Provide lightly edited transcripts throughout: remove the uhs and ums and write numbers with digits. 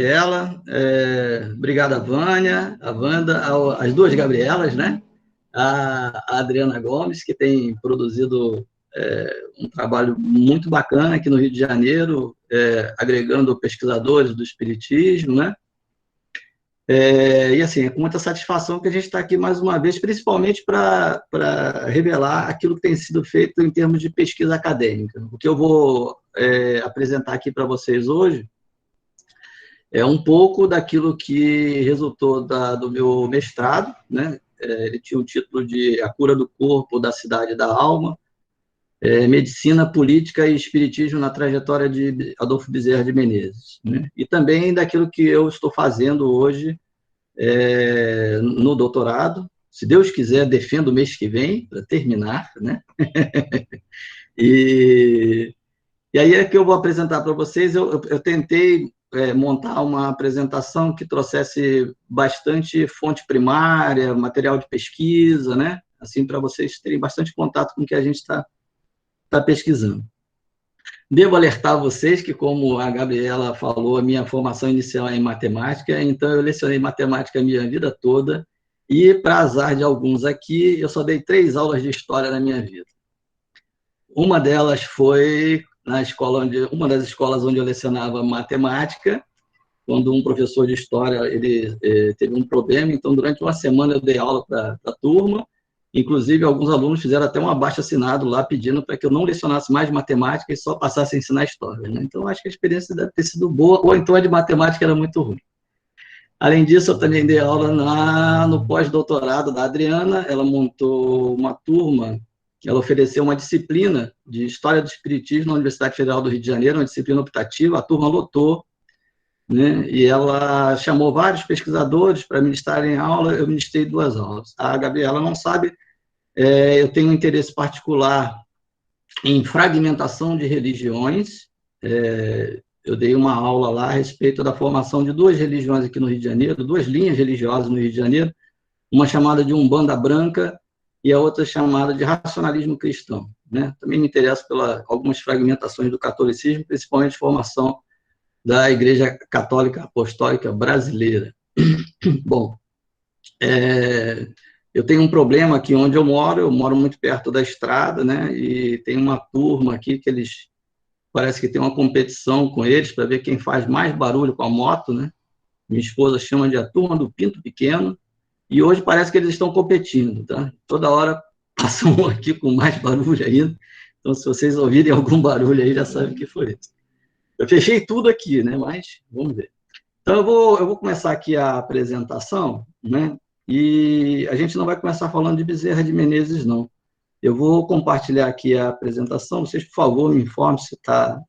Gabriela, obrigado a Vânia, a Wanda, as duas Gabrielas, né? A Adriana Gomes, que tem produzido um trabalho muito bacana aqui no Rio de Janeiro, agregando pesquisadores do Espiritismo, né? E assim, é com muita satisfação que a gente está aqui mais uma vez, principalmente para revelar aquilo que tem sido feito em termos de pesquisa acadêmica. O que eu vou apresentar aqui para vocês hoje é um pouco daquilo que resultou do meu mestrado, né? Ele tinha o título de A Cura do Corpo, da Cidade e da Alma, Medicina, Política e Espiritismo na trajetória de Adolfo Bezerra de Menezes, né? E também daquilo que eu estou fazendo hoje no doutorado, se Deus quiser, defendo o mês que vem, para terminar, né? E aí é que eu vou apresentar para vocês, eu tentei montar uma apresentação que trouxesse bastante fonte primária, material de pesquisa, né? Assim, para vocês terem bastante contato com o que a gente está pesquisando. Devo alertar vocês que, como a Gabriela falou, a minha formação inicial é em matemática, então eu lecionei matemática a minha vida toda, e, para azar de alguns aqui, eu só dei 3 aulas de história na minha vida. Uma delas foi uma das escolas onde eu lecionava matemática, quando um professor de história ele teve um problema, então durante uma semana eu dei aula para a turma, inclusive alguns alunos fizeram até um abaixo-assinado lá pedindo para que eu não lecionasse mais matemática e só passasse a ensinar história, né? Então acho que a experiência deve ter sido boa, ou então a de matemática era muito ruim. Além disso, eu também dei aula no pós-doutorado da Adriana, ela montou uma turma, ela ofereceu uma disciplina de História do Espiritismo na Universidade Federal do Rio de Janeiro, uma disciplina optativa, a turma lotou, né? E ela chamou vários pesquisadores para ministrarem aula, eu ministrei 2 aulas. A Gabriela não sabe, eu tenho um interesse particular em fragmentação de religiões, eu dei uma aula lá a respeito da formação de 2 religiões aqui no Rio de Janeiro, 2 linhas religiosas no Rio de Janeiro, uma chamada de Umbanda Branca e a outra chamada de Racionalismo Cristão, né? Também me interesso por algumas fragmentações do catolicismo, principalmente formação da Igreja Católica Apostólica Brasileira. Bom, eu tenho um problema aqui onde eu moro muito perto da estrada, né? E tem uma turma aqui que parece que tem uma competição com eles para ver quem faz mais barulho com a moto, né? Minha esposa chama de a turma do Pinto Pequeno, e hoje parece que eles estão competindo, tá? Toda hora passam um aqui com mais barulho ainda, então se vocês ouvirem algum barulho aí, já sabem o que foi isso. Eu fechei tudo aqui, né? Mas vamos ver. Então eu vou começar aqui a apresentação, né? E a gente não vai começar falando de Bezerra de Menezes, não. Eu vou compartilhar aqui a apresentação. Vocês, por favor, me informem se tá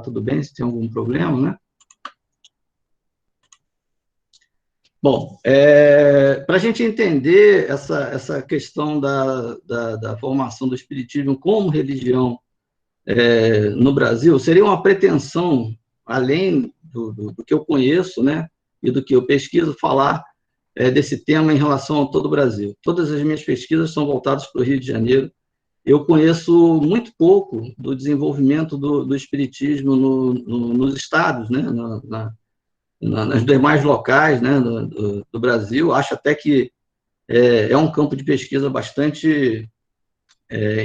tudo bem, se tem algum problema, né? Bom, para a gente entender essa questão da formação do Espiritismo como religião no Brasil, seria uma pretensão, além do que eu conheço, né, e do que eu pesquiso, falar desse tema em relação a todo o Brasil. Todas as minhas pesquisas são voltadas para o Rio de Janeiro. Eu conheço muito pouco do desenvolvimento do espiritismo nos estados, né, nas demais locais, né, do Brasil. Acho até que é um campo de pesquisa bastante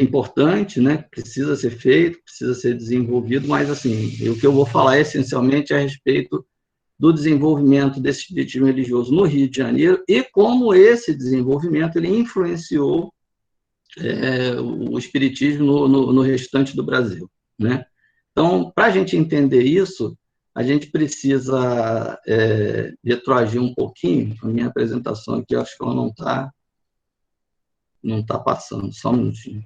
importante, né, precisa ser feito, precisa ser desenvolvido, mas, assim, o que eu vou falar essencialmente é a respeito do desenvolvimento desse espiritismo religioso no Rio de Janeiro e como esse desenvolvimento ele influenciou o espiritismo no restante do Brasil, né? Então, para a gente entender isso, a gente precisa retroagir um pouquinho. A minha apresentação aqui, eu acho que ela não tá passando, só um minutinho.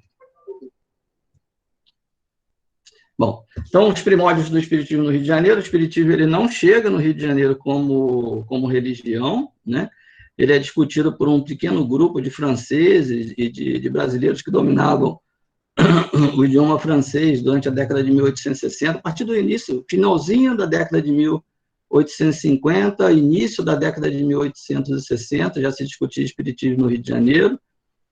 Bom, então, os primórdios do espiritismo no Rio de Janeiro, o espiritismo ele não chega no Rio de Janeiro como religião, né? Ele é discutido por um pequeno grupo de franceses e de brasileiros que dominavam o idioma francês durante a década de 1860, a partir do início, finalzinho da década de 1850, início da década de 1860, já se discutia espiritismo no Rio de Janeiro,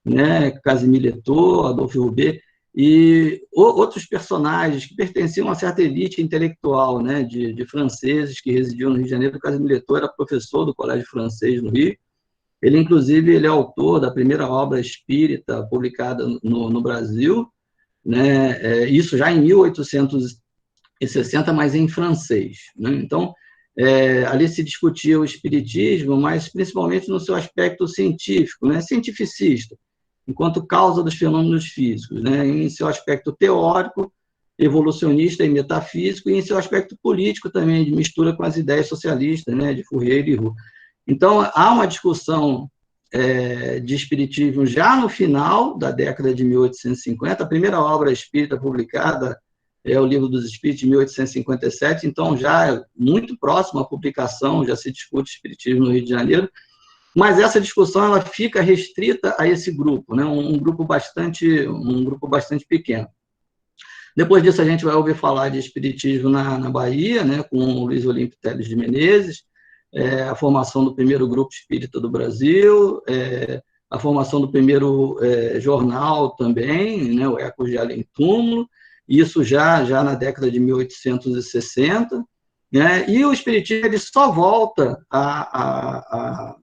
né? Casimir Letot, Adolphe Roubaix, e outros personagens que pertenciam a uma certa elite intelectual, né, de franceses que residiam no Rio de Janeiro. O Casimiro Letou era professor do Colégio Francês no Rio. Ele, inclusive, ele é autor da primeira obra espírita publicada no Brasil, né, isso já em 1860, mas em francês, né? Então, ali se discutia o espiritismo, mas principalmente no seu aspecto científico, né, cientificista, enquanto causa dos fenômenos físicos, né, em seu aspecto teórico, evolucionista e metafísico, e em seu aspecto político também, de mistura com as ideias socialistas, né, de Fourier e Roux. Então, há uma discussão de espiritismo já no final da década de 1850. A primeira obra espírita publicada é o Livro dos Espíritos, de 1857, então já muito próximo à publicação, já se discute espiritismo no Rio de Janeiro, mas essa discussão ela fica restrita a esse grupo, né? Um grupo bastante pequeno. Depois disso, a gente vai ouvir falar de espiritismo na Bahia, né, com o Luiz Olímpio Telles de Menezes, a formação do primeiro grupo espírita do Brasil, a formação do primeiro jornal também, né, o Ecos de Além Túmulo, isso já na década de 1860, né, e o espiritismo ele só volta a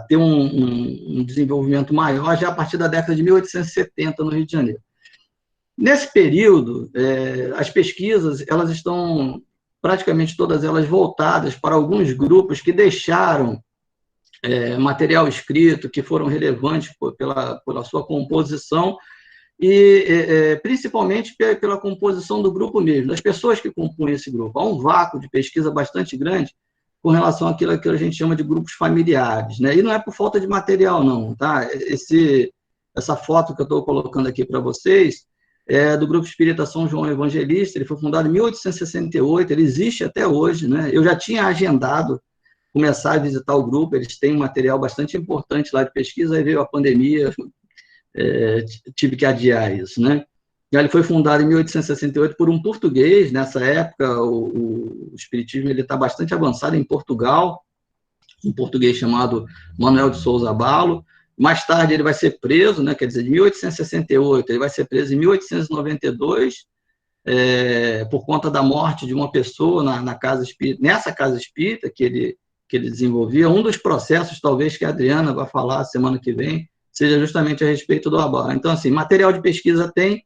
ter um desenvolvimento maior já a partir da década de 1870 no Rio de Janeiro. Nesse período, as pesquisas elas estão praticamente todas elas voltadas para alguns grupos que deixaram material escrito, que foram relevantes pela sua composição e principalmente pela composição do grupo mesmo, das pessoas que compunham esse grupo. Há um vácuo de pesquisa bastante grande com relação àquilo que a gente chama de grupos familiares, né? E não é por falta de material, não, tá? Essa foto que eu estou colocando aqui para vocês do Grupo Espírita São João Evangelista. Ele foi fundado em 1868, ele existe até hoje, né? Eu já tinha agendado começar a visitar o grupo, eles têm um material bastante importante lá de pesquisa, aí veio a pandemia, tive que adiar isso, né? Ele foi fundado em 1868 por um português. Nessa época, o espiritismo está bastante avançado em Portugal, um português chamado Manuel de Souza Abalo. Mais tarde ele vai ser preso, né, quer dizer, de 1868, ele vai ser preso em 1892, por conta da morte de uma pessoa nessa casa espírita que ele desenvolvia. Um dos processos, talvez, que a Adriana vai falar semana que vem, seja justamente a respeito do Abalo. Então, assim, material de pesquisa tem,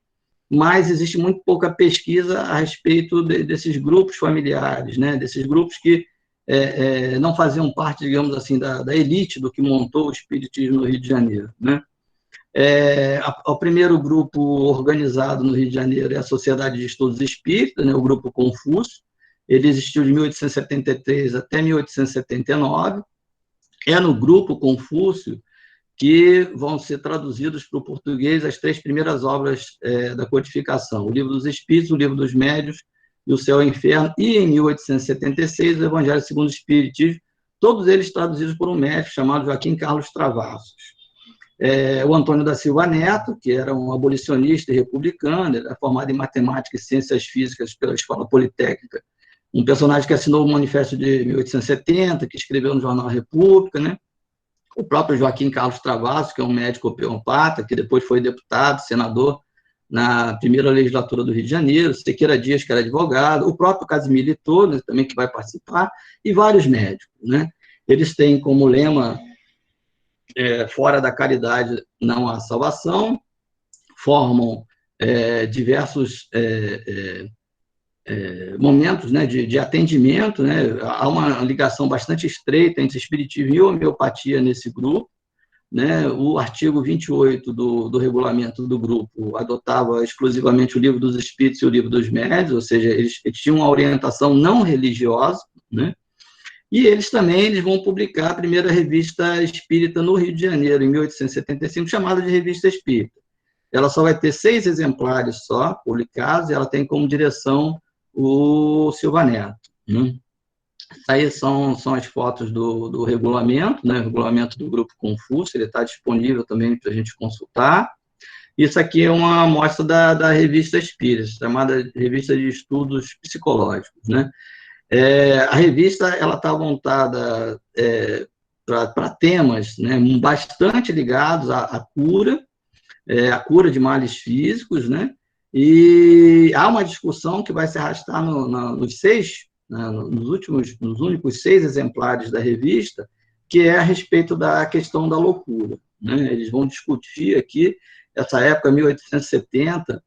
mas existe muito pouca pesquisa a respeito desses grupos familiares, né, desses grupos que não faziam parte, digamos assim, da elite do que montou o espiritismo no Rio de Janeiro, né? O primeiro grupo organizado no Rio de Janeiro é a Sociedade de Estudos Espíritas, né, o Grupo Confúcio. Ele existiu de 1873 até 1879. É no Grupo Confúcio que vão ser traduzidos para o português as 3 primeiras obras da codificação: o Livro dos Espíritos, o Livro dos Médiuns e o Céu e o Inferno, e em 1876 o Evangelho segundo o Espiritismo, todos eles traduzidos por um médico chamado Joaquim Carlos Travassos. O Antônio da Silva Neto, que era um abolicionista e republicano, ele era formado em matemática e ciências físicas pela Escola Politécnica, um personagem que assinou o Manifesto de 1870, que escreveu no jornal República, né? O próprio Joaquim Carlos Travassos, que é um médico homeopata, que depois foi deputado, senador na primeira legislatura do Rio de Janeiro, Sequeira Dias, que era advogado, o próprio Casimiro Letou, né, também, que vai participar, e vários médicos, né? Eles têm como lema fora da caridade não há salvação, formam diversos momentos, né, de atendimento, né? Há uma ligação bastante estreita entre espiritismo e homeopatia nesse grupo, né? O artigo 28 do regulamento do grupo adotava exclusivamente o Livro dos Espíritos e o Livro dos Médiuns, ou seja, eles tinham uma orientação não religiosa, né? E eles vão publicar a primeira revista espírita no Rio de Janeiro, em 1875, chamada de Revista Espírita. Ela só vai ter 6 exemplares só publicados, e ela tem como direção o Silva Neto, né? Aí são as fotos do regulamento, né? O regulamento do Grupo Confúcio, ele está disponível também para a gente consultar. Isso aqui é uma amostra da Revista Espírita, chamada Revista de Estudos Psicológicos, né? A revista ela está montada para temas, né, bastante ligados à cura de males físicos, né? E há uma discussão que vai se arrastar nos seis, né, nos únicos 6 exemplares da revista, que é a respeito da questão da loucura, né? Eles vão discutir aqui, essa época, 1870,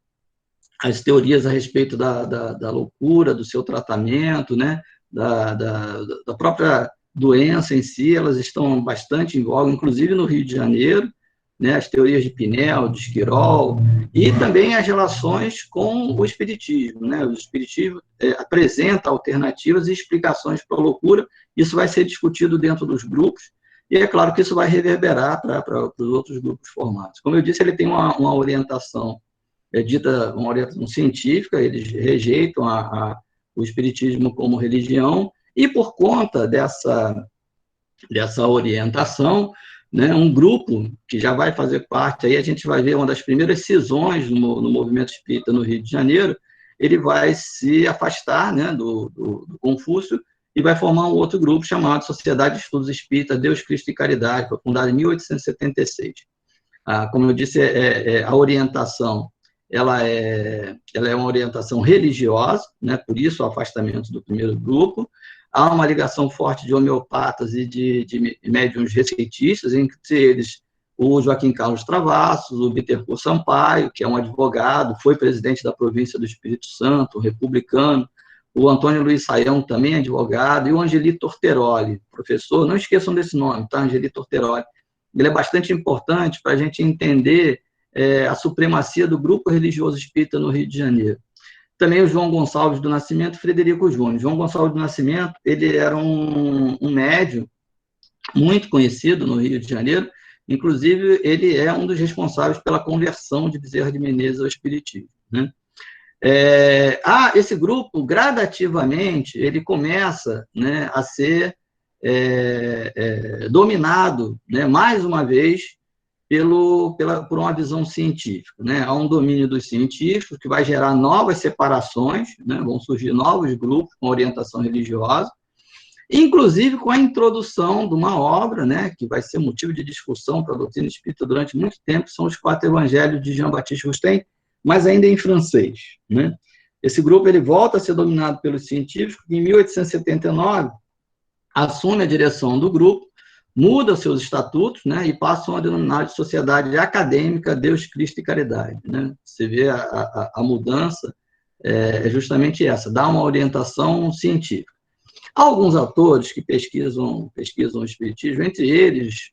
as teorias a respeito da loucura, do seu tratamento, né? Da própria doença em si, elas estão bastante em voga, inclusive no Rio de Janeiro, né? As teorias de Pinel, de Esquirol, e também as relações com o espiritismo, né? O espiritismo apresenta alternativas e explicações para a loucura, isso vai ser discutido dentro dos grupos, e é claro que isso vai reverberar para os outros grupos formados. Como eu disse, ele tem uma orientação, dita uma orientação científica, eles rejeitam o espiritismo como religião, e por conta dessa orientação, né, um grupo que já vai fazer parte, aí a gente vai ver uma das primeiras cisões no movimento espírita no Rio de Janeiro, ele vai se afastar, né, do Confúcio e vai formar um outro grupo chamado Sociedade de Estudos Espíritas, Deus, Cristo e Caridade, foi fundado em 1876. Como eu disse, a orientação ela é uma orientação religiosa, né, por isso o afastamento do primeiro grupo. Há uma ligação forte de homeopatas e de médiuns receitistas, entre eles o Joaquim Carlos Travassos, o Bittencourt Sampaio, que é um advogado, foi presidente da província do Espírito Santo, republicano, o Antônio Luiz Saião, também advogado, e o Angeli Torteroli, professor, não esqueçam desse nome, tá? Angeli Torteroli. Ele é bastante importante para a gente entender a supremacia do grupo religioso espírita no Rio de Janeiro. Também o João Gonçalves do Nascimento e Frederico Júnior. João Gonçalves do Nascimento, ele era um médium muito conhecido no Rio de Janeiro, inclusive ele é um dos responsáveis pela conversão de Bezerra de Menezes ao espiritismo, né? Esse grupo, gradativamente, ele começa, né, a ser dominado, né, mais uma vez, por uma visão científica, né? Há um domínio dos científicos que vai gerar novas separações, né? Vão surgir novos grupos com orientação religiosa, inclusive com a introdução de uma obra, né, que vai ser motivo de discussão para a doutrina espírita durante muito tempo, são os 4 Evangelhos de Jean-Baptiste Rustem, mas ainda em francês, né? Esse grupo ele volta a ser dominado pelos científicos, e em 1879 assume a direção do grupo, muda seus estatutos, né, e passam a denominar de Sociedade Acadêmica Deus, Cristo e Caridade, né? Você vê a mudança é justamente essa, dá uma orientação científica. Há alguns autores que pesquisam o espiritismo, entre eles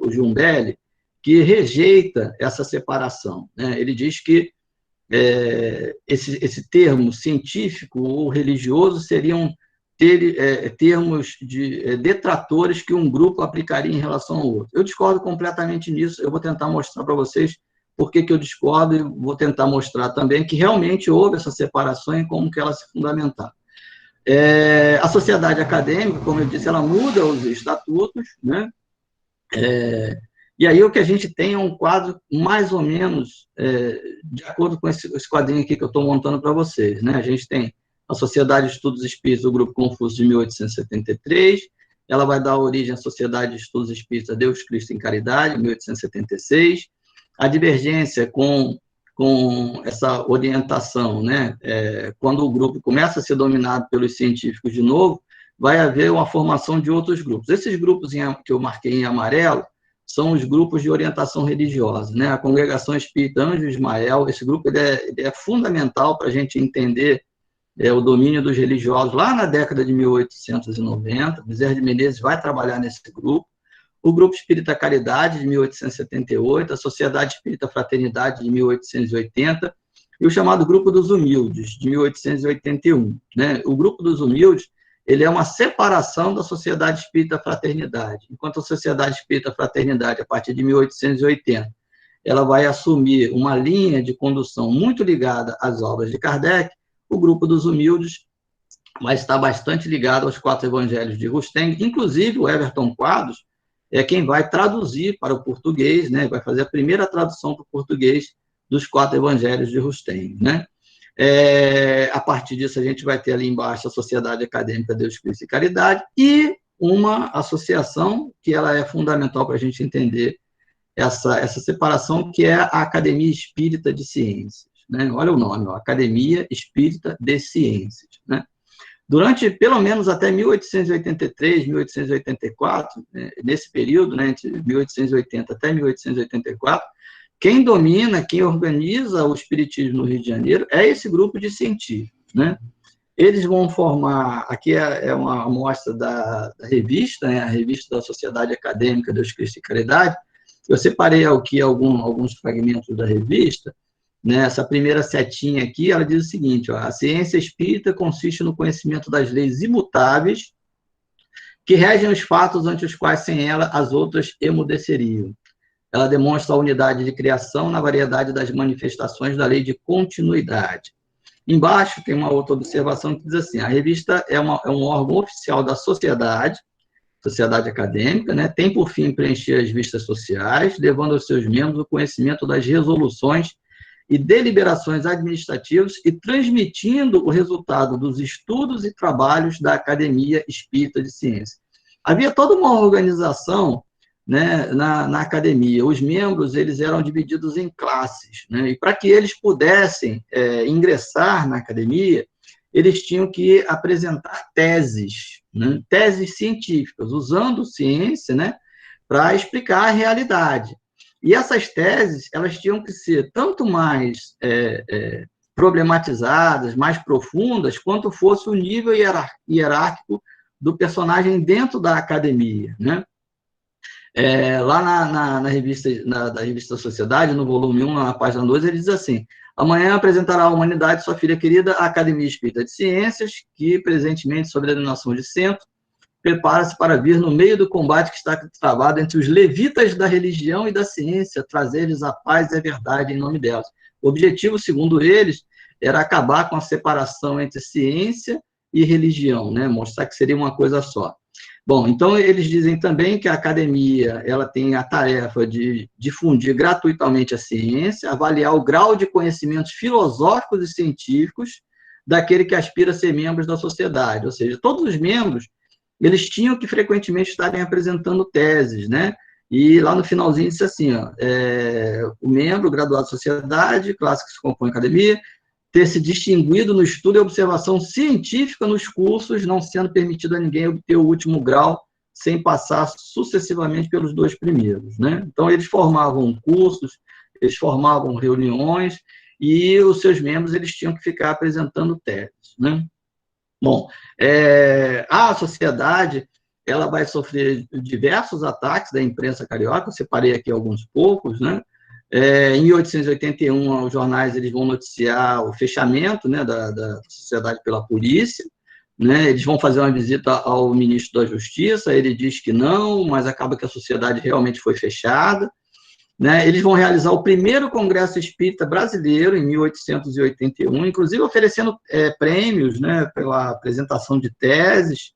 o Jumbelli, que rejeita essa separação, né? Ele diz que esse termo científico ou religioso seriam termos de detratores que um grupo aplicaria em relação ao outro. Eu discordo completamente nisso, eu vou tentar mostrar para vocês por que eu discordo e vou tentar mostrar também que realmente houve essa separação e como que ela se fundamentar. A sociedade acadêmica, como eu disse, ela muda os estatutos, né? E aí o que a gente tem é um quadro mais ou menos de acordo com esse quadrinho aqui que eu estou montando para vocês, né? A gente tem a Sociedade de Estudos Espíritas do Grupo Confúcio de 1873, ela vai dar origem à Sociedade de Estudos Espíritas Deus, Cristo em Caridade, 1876, a divergência com essa orientação, né? Quando o grupo começa a ser dominado pelos científicos de novo, vai haver uma formação de outros grupos. Esses grupos que eu marquei em amarelo são os grupos de orientação religiosa, né? A Congregação Espírita Anjo Ismael, esse grupo ele é fundamental para a gente entender o domínio dos religiosos lá na década de 1890, Bezerra de Menezes vai trabalhar nesse grupo, o Grupo Espírita Caridade, de 1878, a Sociedade Espírita Fraternidade, de 1880, e o chamado Grupo dos Humildes, de 1881. Né? O Grupo dos Humildes ele é uma separação da Sociedade Espírita Fraternidade, enquanto a Sociedade Espírita Fraternidade, a partir de 1880, ela vai assumir uma linha de condução muito ligada às obras de Kardec, o Grupo dos Humildes vai estar bastante ligado aos 4 Evangelhos de Rustem, inclusive o Everton Quadros é quem vai traduzir para o português, né, vai fazer a primeira tradução para o português dos 4 Evangelhos de Rustem, né? A partir disso, a gente vai ter ali embaixo a Sociedade Acadêmica Deus, Cristo e Caridade e uma associação que ela é fundamental para a gente entender essa separação, que é a Academia Espírita de Ciências. né? Olha o nome, ó, Academia Espírita de Ciências, né? Durante, pelo menos até 1883, 1884, né, nesse período, né, entre 1880 até 1884, quem domina, quem organiza o espiritismo no Rio de Janeiro é esse grupo de científicos, né? Eles vão formar, aqui é uma amostra da revista, né, a revista da Sociedade Acadêmica Deus, Cristo e Caridade. Eu separei aqui alguns fragmentos da revista, né? Essa primeira setinha aqui, ela diz o seguinte, ó, a ciência espírita consiste no conhecimento das leis imutáveis que regem os fatos ante os quais, sem ela, as outras emudeceriam. Ela demonstra a unidade de criação na variedade das manifestações da lei de continuidade. Embaixo tem uma outra observação que diz assim, a revista é um órgão oficial da sociedade acadêmica, né, tem por fim preencher as vistas sociais, levando aos seus membros o conhecimento das resoluções e deliberações administrativas e transmitindo o resultado dos estudos e trabalhos da Academia Espírita de Ciência. Havia toda uma organização, né, na academia. Os membros eles eram divididos em classes, né, e para que eles pudessem ingressar na academia, eles tinham que apresentar teses, né, teses científicas, usando ciência, né, para explicar a realidade. E essas teses, elas tinham que ser tanto mais problematizadas, mais profundas, quanto fosse o nível hierárquico do personagem dentro da academia, né? Lá na revista Sociedade, no volume 1, na página 2, ele diz assim, amanhã apresentará à humanidade sua filha querida, a Academia Espírita de Ciências, que presentemente, sob a denominação de centro, prepara-se para vir no meio do combate que está travado entre os levitas da religião e da ciência, trazer-lhes a paz e a verdade em nome delas. O objetivo, segundo eles, era acabar com a separação entre ciência e religião, né? Mostrar que seria uma coisa só. Bom, então eles dizem também que a academia ela tem a tarefa de difundir gratuitamente a ciência, avaliar o grau de conhecimentos filosóficos e científicos daquele que aspira a ser membro da sociedade, ou seja, todos os membros eles tinham que frequentemente estarem apresentando teses, né? E lá no finalzinho disse assim, ó, o membro graduado de sociedade, classe que se compõe academia, ter se distinguido no estudo e observação científica nos cursos, não sendo permitido a ninguém obter o último grau sem passar sucessivamente pelos dois primeiros, né? Então, eles formavam cursos, eles formavam reuniões, e os seus membros eles tinham que ficar apresentando teses, né? Bom, a sociedade ela vai sofrer diversos ataques da imprensa carioca, eu separei aqui alguns poucos, né? Em 1881, os jornais eles vão noticiar o fechamento, né, da sociedade pela polícia, né? Eles vão fazer uma visita ao ministro da Justiça, ele diz que não, mas acaba que a sociedade realmente foi fechada, né? Eles vão realizar o primeiro Congresso Espírita Brasileiro, em 1881, inclusive oferecendo prêmios, né, pela apresentação de teses.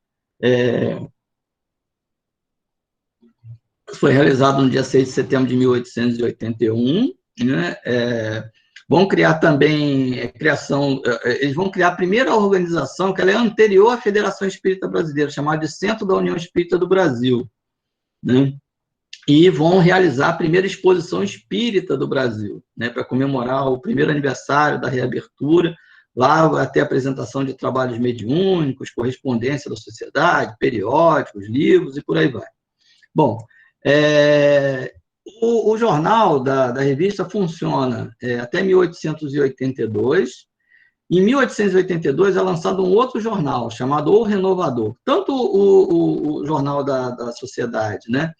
Foi realizado no dia 6 de setembro de 1881. Né? Vão criar também eles vão criar a primeira organização, que ela é anterior à Federação Espírita Brasileira, chamada de Centro da União Espírita do Brasil, né? E vão realizar a primeira exposição espírita do Brasil, né, para comemorar o primeiro aniversário da reabertura. Lá vai ter apresentação de trabalhos mediúnicos, correspondência da sociedade, periódicos, livros e por aí vai. Bom, o jornal da revista funciona até 1882. Em 1882 é lançado um outro jornal, chamado O Renovador. Tanto o jornal da sociedade, né,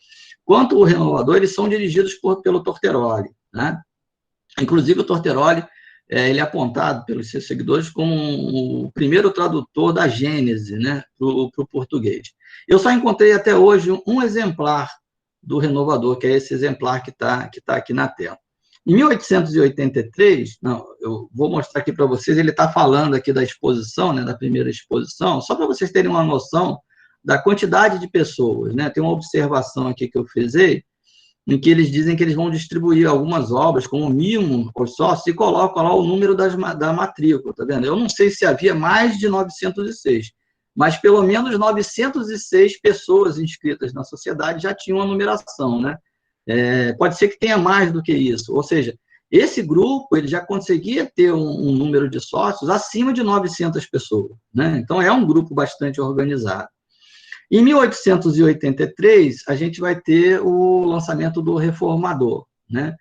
quanto o Renovador, eles são dirigidos pelo Torteroli, né? Inclusive, o Torteroli, ele é apontado pelos seus seguidores como o primeiro tradutor da Gênese, né, para o português. Eu só encontrei até hoje um exemplar do Renovador, que é esse exemplar que está aqui na tela. Em 1883, eu vou mostrar aqui para vocês, ele está falando aqui da exposição, né, da primeira exposição, só para vocês terem uma noção da quantidade de pessoas, né? Tem uma observação aqui que eu fiz aí, em que eles dizem que eles vão distribuir algumas obras como mimo aos sócios e colocam lá o número da matrícula, tá vendo? Eu não sei se havia mais de 906, mas pelo menos 906 pessoas inscritas na sociedade já tinham a numeração, né? Pode ser que tenha mais do que isso, ou seja, esse grupo ele já conseguia ter um número de sócios acima de 900 pessoas, né? Então, é um grupo bastante organizado. Em 1883, a gente vai ter o lançamento do Reformador, né?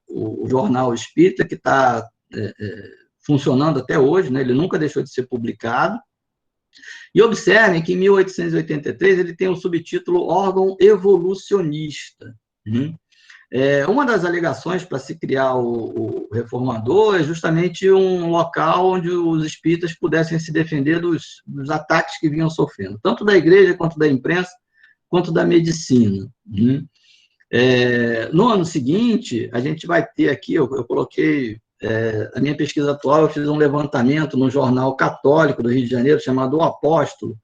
O jornal Espírita, que está funcionando até hoje, né? Ele nunca deixou de ser publicado. E observem que em 1883 ele tem o subtítulo Órgão Evolucionista. Uma das alegações para se criar o Reformador é justamente um local onde os espíritas pudessem se defender dos ataques que vinham sofrendo, tanto da igreja, quanto da imprensa, quanto da medicina. No ano seguinte, a gente vai ter aqui, eu coloquei, a minha pesquisa atual, eu fiz um levantamento no jornal católico do Rio de Janeiro, chamado O Apóstolo,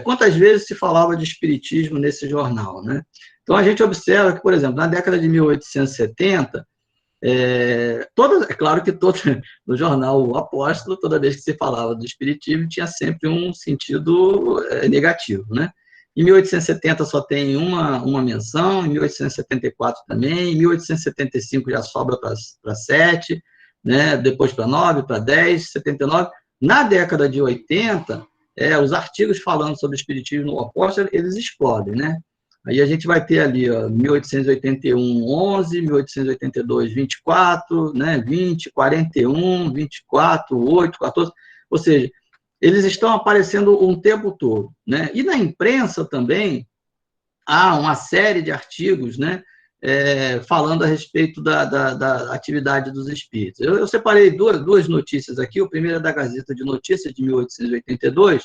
quantas vezes se falava de espiritismo nesse jornal, né? Então, a gente observa que, por exemplo, na década de 1870, é claro que no jornal O Apóstolo, toda vez que se falava do espiritismo, tinha sempre um sentido negativo, né? Em 1870 só tem uma menção, em 1874 também, em 1875 já sobra para 7, né? Depois para 9, para 10, 79. Na década de 80, os artigos falando sobre o espiritismo no Apóstolo, eles explodem, né? Aí a gente vai ter ali, ó, 1881, 11, 1882, 24, né, 20, 41, 24, 8, 14, ou seja, eles estão aparecendo um tempo todo, né? E na imprensa também há uma série de artigos, né, falando a respeito da atividade dos espíritos. Eu separei duas notícias aqui, o primeiro é da Gazeta de Notícias, de 1882,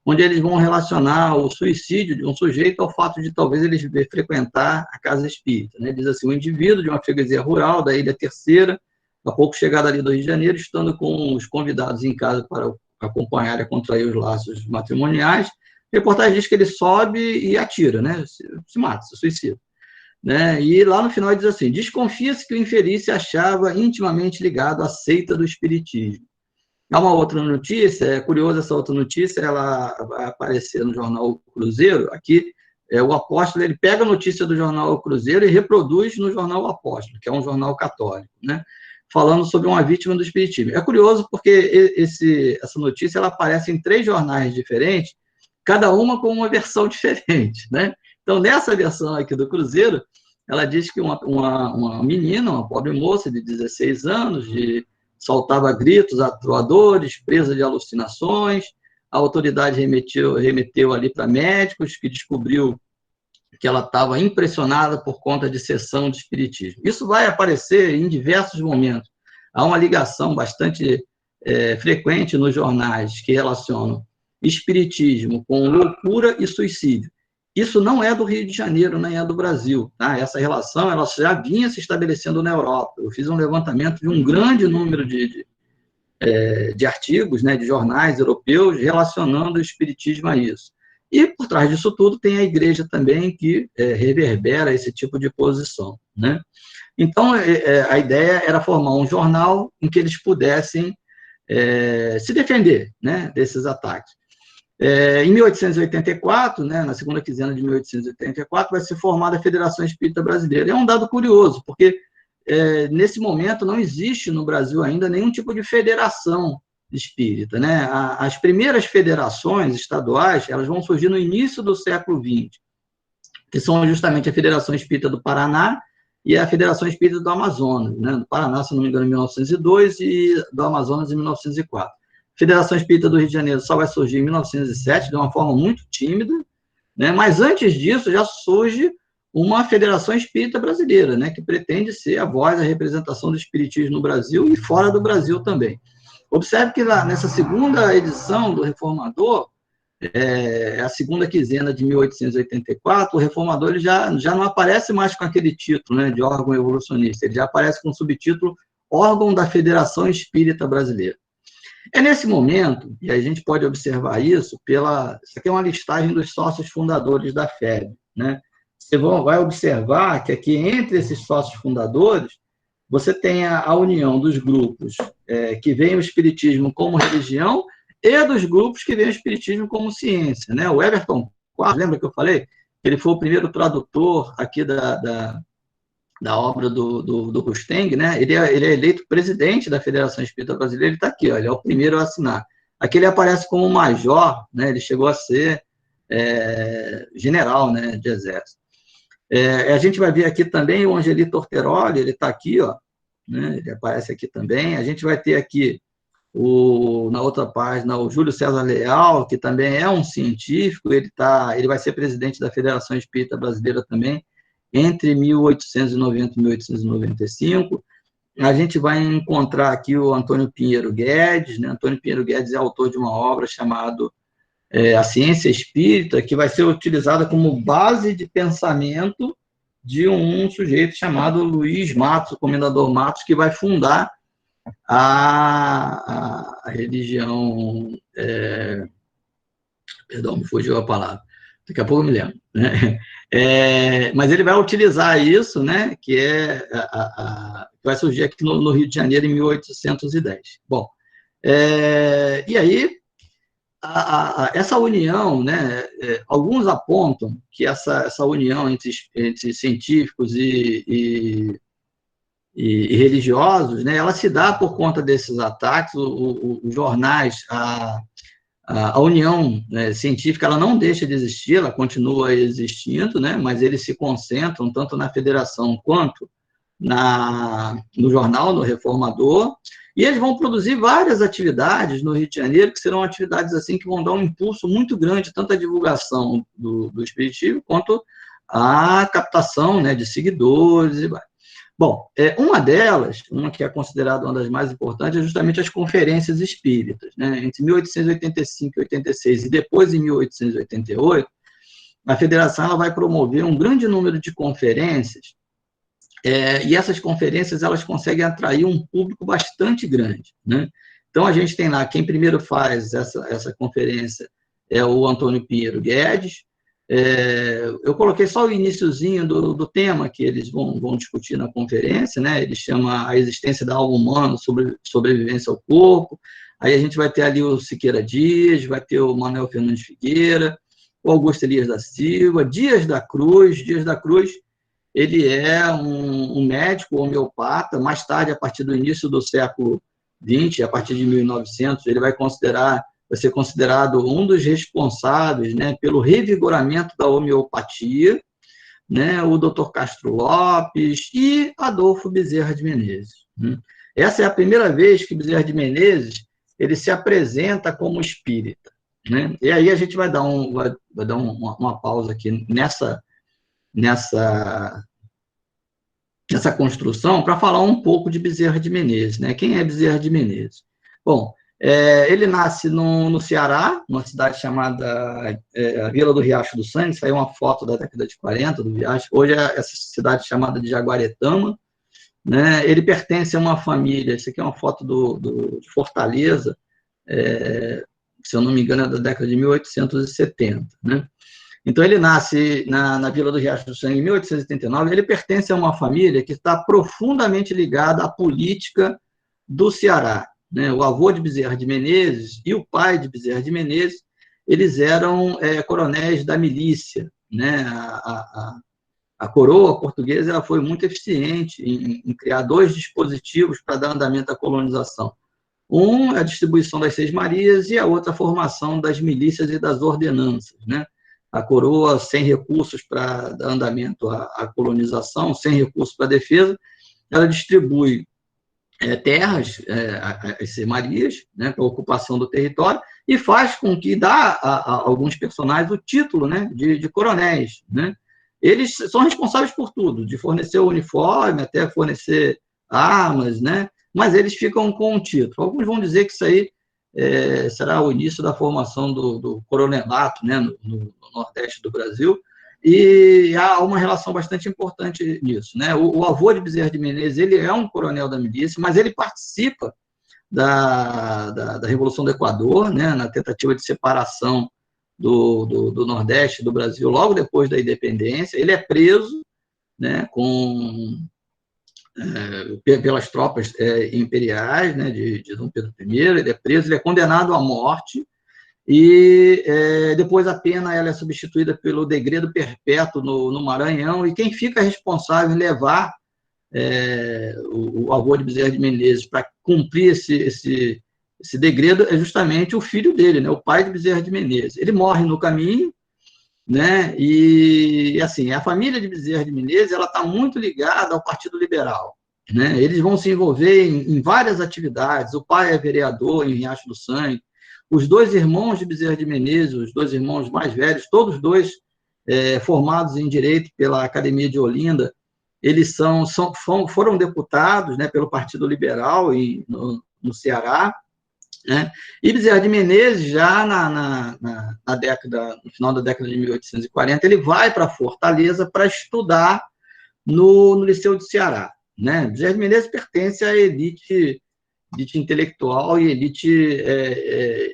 onde eles vão relacionar o suicídio de um sujeito ao fato de talvez ele frequentar a casa espírita, né? Diz assim, um indivíduo de uma freguesia rural da Ilha Terceira, há pouco chegado ali do Rio de Janeiro, estando com os convidados em casa para acompanhar e contrair os laços matrimoniais, a reportagem diz que ele sobe e atira, né? Se mata, se suicida. Né? E lá no final diz assim, desconfia-se que o infeliz se achava intimamente ligado à seita do espiritismo. Há uma outra notícia, é curiosa essa outra notícia, ela vai aparecer no jornal Cruzeiro, aqui, o Apóstolo, ele pega a notícia do jornal Cruzeiro e reproduz no jornal Apóstolo, que é um jornal católico, né? Falando sobre uma vítima do espiritismo. É curioso porque essa notícia ela aparece em 3 jornais diferentes, cada uma com uma versão diferente, né? Então, nessa versão aqui do Cruzeiro, ela diz que uma menina, uma pobre moça de 16 anos, soltava gritos atroadores, presa de alucinações, a autoridade remeteu ali para médicos, que descobriu que ela estava impressionada por conta de sessão de espiritismo. Isso vai aparecer em diversos momentos. Há uma ligação bastante frequente nos jornais que relacionam espiritismo com loucura e suicídio. Isso não é do Rio de Janeiro, nem é do Brasil. Tá? Essa relação ela já vinha se estabelecendo na Europa. Eu fiz um levantamento de um grande número de artigos, né, de jornais europeus relacionando o espiritismo a isso. E, por trás disso tudo, tem a igreja também que reverbera esse tipo de posição. Né? Então, a ideia era formar um jornal em que eles pudessem se defender, né, desses ataques. Em 1884, né, na segunda quinzena de 1884, vai ser formada a Federação Espírita Brasileira. É um dado curioso, porque nesse momento não existe no Brasil ainda nenhum tipo de federação espírita, né? As primeiras federações estaduais elas vão surgir no início do século XX, que são justamente a Federação Espírita do Paraná e a Federação Espírita do Amazonas, né? Do Paraná, se não me engano, em 1902 e do Amazonas em 1904. A Federação Espírita do Rio de Janeiro só vai surgir em 1907, de uma forma muito tímida, né? Mas antes disso já surge uma Federação Espírita Brasileira, né? Que pretende ser a voz, a representação do espiritismo no Brasil e fora do Brasil também. Observe que nessa segunda edição do Reformador, a segunda quinzena de 1884, o Reformador ele já não aparece mais com aquele título, né, de órgão evolucionista, ele já aparece com o subtítulo Órgão da Federação Espírita Brasileira. É nesse momento, e a gente pode observar isso, isso aqui é uma listagem dos sócios fundadores da FEB, né? Você vai observar que aqui, entre esses sócios fundadores, você tem a união dos grupos que veem o espiritismo como religião e dos grupos que veem o espiritismo como ciência, né? O Everton Quadros, lembra que eu falei? Ele foi o primeiro tradutor aqui da obra do Rusteng, né? Ele é eleito presidente da Federação Espírita Brasileira, ele está aqui, ó, ele é o primeiro a assinar. Aqui ele aparece como major, né? Ele chegou a ser general, né, de exército. A gente vai ver aqui também o Angelito Orteroli, ele está aqui, ó, né? Ele aparece aqui também. A gente vai ter aqui, na outra página, o Júlio César Leal, que também é um científico, ele vai ser presidente da Federação Espírita Brasileira também, entre 1890 e 1895. A gente vai encontrar aqui o Antônio Pinheiro Guedes, né? Antônio Pinheiro Guedes é autor de uma obra chamada A Ciência Espírita, que vai ser utilizada como base de pensamento de um sujeito chamado Luiz Matos, o Comendador Matos, que vai fundar a religião, perdão, me fugiu a palavra, daqui a pouco eu me lembro, né? Mas ele vai utilizar isso, né, que vai surgir aqui no Rio de Janeiro em 1810. Bom, e aí, essa união, né, alguns apontam que essa união entre científicos e religiosos, né, ela se dá por conta desses ataques. Os jornais, a união, né, científica, ela não deixa de existir, ela continua existindo, né, mas eles se concentram tanto na federação quanto no jornal, no Reformador, e eles vão produzir várias atividades no Rio de Janeiro, que serão atividades assim que vão dar um impulso muito grande, tanto à divulgação do Espiritismo, quanto à captação, né, de seguidores e vai. Bom, uma delas, uma que é considerada uma das mais importantes, é justamente as conferências espíritas, né? Entre 1885 e 86 e depois em 1888, a federação ela vai promover um grande número de conferências, e essas conferências elas conseguem atrair um público bastante grande, né? Então, a gente tem lá, quem primeiro faz essa conferência é o Antônio Pinheiro Guedes. Eu coloquei só o iniciozinho do tema que eles vão discutir na conferência, né? Ele chama A Existência da Alma Humana, Sobrevivência ao Corpo. Aí a gente vai ter ali o Siqueira Dias, vai ter o Manuel Fernandes Figueira, o Augusto Elias da Silva, Dias da Cruz. Dias da Cruz, ele é um médico homeopata. Mais tarde, a partir do início do século XX, a partir de 1900, ele vai ser considerado um dos responsáveis, né, pelo revigoramento da homeopatia, né, o Dr. Castro Lopes e Adolfo Bezerra de Menezes. Né? Essa é a primeira vez que Bezerra de Menezes ele se apresenta como espírita. Né? E aí a gente vai dar uma pausa aqui nessa construção para falar um pouco de Bezerra de Menezes. Né? Quem é Bezerra de Menezes? Bom, ele nasce no Ceará, numa cidade chamada Vila do Riacho do Sangue. Saiu uma foto da década de 40 do Riacho. Hoje é essa cidade chamada de Jaguaretama. Né? Ele pertence a uma família, isso aqui é uma foto de Fortaleza, se eu não me engano é da década de 1870. Né? Então, ele nasce na Vila do Riacho do Sangue em 1889. Ele pertence a uma família que está profundamente ligada à política do Ceará. Né? O avô de Bezerra de Menezes e o pai de Bezerra de Menezes, eles eram coronéis da milícia. Né? A coroa portuguesa ela foi muito eficiente em criar dois dispositivos para dar andamento à colonização. Um é a distribuição das Seis Marias e a outra a formação das milícias e das ordenanças. Né? A coroa, sem recursos para dar andamento à colonização, sem recursos para a defesa, ela distribui terras, as semarias, né, para a ocupação do território, e faz com que dá a alguns personagens o título, né, de coronéis. Né? Eles são responsáveis por tudo, de fornecer o uniforme, até fornecer armas, né? Mas eles ficam com o título. Alguns vão dizer que isso aí será o início da formação do coronelato, né, no Nordeste do Brasil, e há uma relação bastante importante nisso. Né? O avô de Bezerra de Menezes, ele é um coronel da milícia, mas ele participa da Revolução do Equador, né, na tentativa de separação do Nordeste do Brasil, logo depois da independência. Ele é preso, né, pelas tropas imperiais, né, de Dom Pedro I. Ele é preso, ele é condenado à morte, e depois a pena ela é substituída pelo degredo perpétuo no Maranhão, e quem fica responsável em levar o avô de Bezerra de Menezes, para cumprir esse degredo, é justamente o filho dele, né, o pai de Bezerra de Menezes. Ele morre no caminho, né, e assim, a família de Bezerra de Menezes ela está muito ligada ao Partido Liberal. Né? Eles vão se envolver em várias atividades. O pai é vereador em Riacho do Sangue. Os dois irmãos de Bezerra de Menezes, os dois irmãos mais velhos, todos dois formados em Direito pela Academia de Olinda, eles foram deputados, né, pelo Partido Liberal no Ceará. Né? E Bezerra de Menezes, já no final da década de 1840, ele vai para Fortaleza para estudar no Liceu do Ceará. Né? Bezerra de Menezes pertence à elite intelectual e elite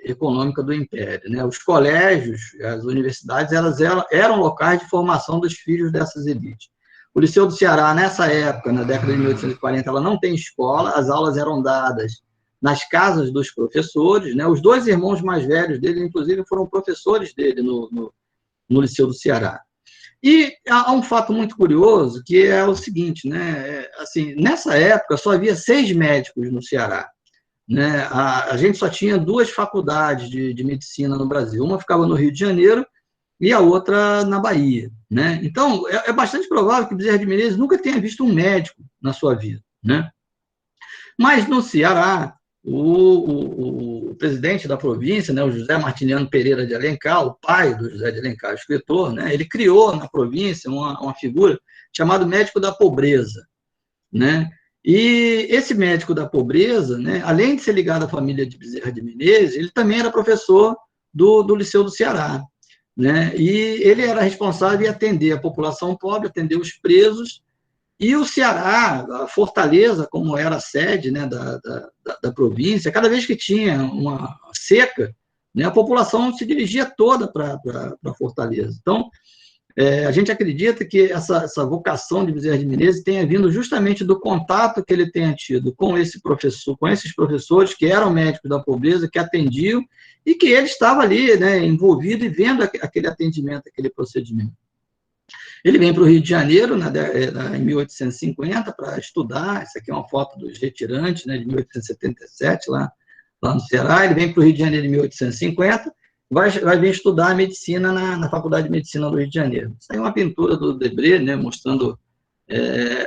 econômica do Império. Né? Os colégios, as universidades, elas eram locais de formação dos filhos dessas elites. O Liceu do Ceará, nessa época, na década de 1840, ela não tem escola, as aulas eram dadas nas casas dos professores. Né? Os dois irmãos mais velhos dele, inclusive, foram professores dele no Liceu do Ceará. E há um fato muito curioso, que é o seguinte, né? Assim, nessa época, só havia 6 médicos no Ceará. Né? A gente só tinha 2 faculdades de medicina no Brasil. Uma ficava no Rio de Janeiro e a outra na Bahia. Né? Então, é bastante provável que Bezerra de Menezes nunca tenha visto um médico na sua vida. Né? Mas no Ceará, o presidente da província, né, o José Martiniano Pereira de Alencar, o pai do José de Alencar, escritor, né, ele criou na província uma figura chamada médico da pobreza. Né? E esse médico da pobreza, né, além de ser ligado à família de Bezerra de Menezes, ele também era professor do Liceu do Ceará. Né? E ele era responsável em atender a população pobre, atender os presos. E o Ceará, a Fortaleza, como era a sede, né, da província, cada vez que tinha uma seca, né, a população se dirigia toda para Fortaleza. Então, a gente acredita que essa vocação de Bezerra de Menezes tenha vindo justamente do contato que ele tenha tido com esses professores que eram médicos da pobreza, que atendiam, e que ele estava ali, né, envolvido e vendo aquele atendimento, aquele procedimento. Ele vem para o Rio de Janeiro, em 1850, para estudar. Essa aqui é uma foto dos retirantes, né, de 1877, lá no Ceará. Ele vem para o Rio de Janeiro em 1850, vai vir estudar medicina na Faculdade de Medicina do Rio de Janeiro. Isso aí é uma pintura do Debré, né, mostrando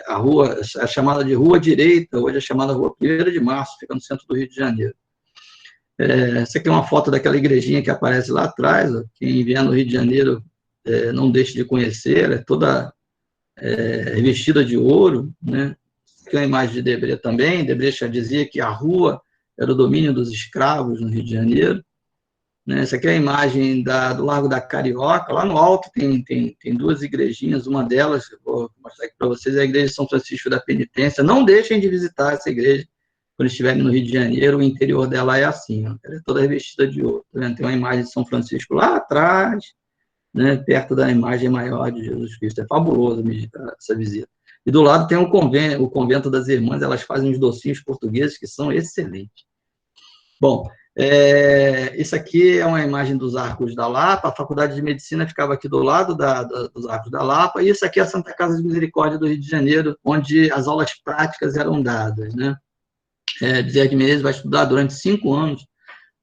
a rua, a chamada de Rua Direita, hoje é chamada Rua 1º de Março, fica no centro do Rio de Janeiro. Essa aqui é uma foto daquela igrejinha que aparece lá atrás. Ó. Quem vier no Rio de Janeiro não deixe de conhecer, ela é toda revestida de ouro. Né? Aqui é uma imagem de Debré também. Debré já dizia que a rua era o domínio dos escravos no Rio de Janeiro. Né? Essa aqui é a imagem do Largo da Carioca. Lá no alto tem 2 igrejinhas, uma delas, vou mostrar aqui para vocês, é a igreja de São Francisco da Penitência. Não deixem de visitar essa igreja quando estiverem no Rio de Janeiro. O interior dela é assim, ó, ela é toda revestida de ouro. Tem uma imagem de São Francisco lá atrás, né, perto da imagem maior de Jesus Cristo. É fabuloso essa visita. E do lado tem o convento das irmãs, elas fazem os docinhos portugueses que são excelentes. Bom, isso aqui é uma imagem dos Arcos da Lapa. A Faculdade de Medicina ficava aqui do lado dos Arcos da Lapa, e isso aqui é a Santa Casa de Misericórdia do Rio de Janeiro, onde as aulas práticas eram dadas. Né? Bezerra de Menezes vai estudar durante 5 anos.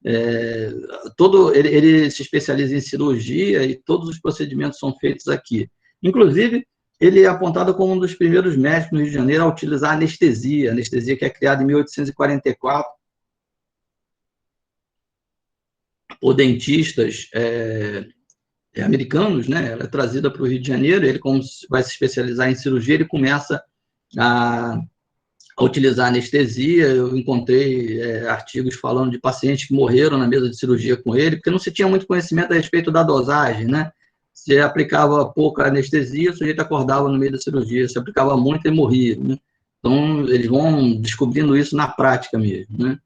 Ele se especializa em cirurgia e todos os procedimentos são feitos aqui. Inclusive, ele é apontado como um dos primeiros médicos no Rio de Janeiro a utilizar anestesia que é criada em 1844 por dentistas americanos. Né? Ela é trazida para o Rio de Janeiro. Ele, como vai se especializar em cirurgia, ele começa a utilizar anestesia. Eu encontrei artigos falando de pacientes que morreram na mesa de cirurgia com ele, porque não se tinha muito conhecimento a respeito da dosagem, né? Se aplicava pouca anestesia, o sujeito acordava no meio da cirurgia. Se aplicava muito, ele morria. Né? Então, eles vão descobrindo isso na prática mesmo. Né?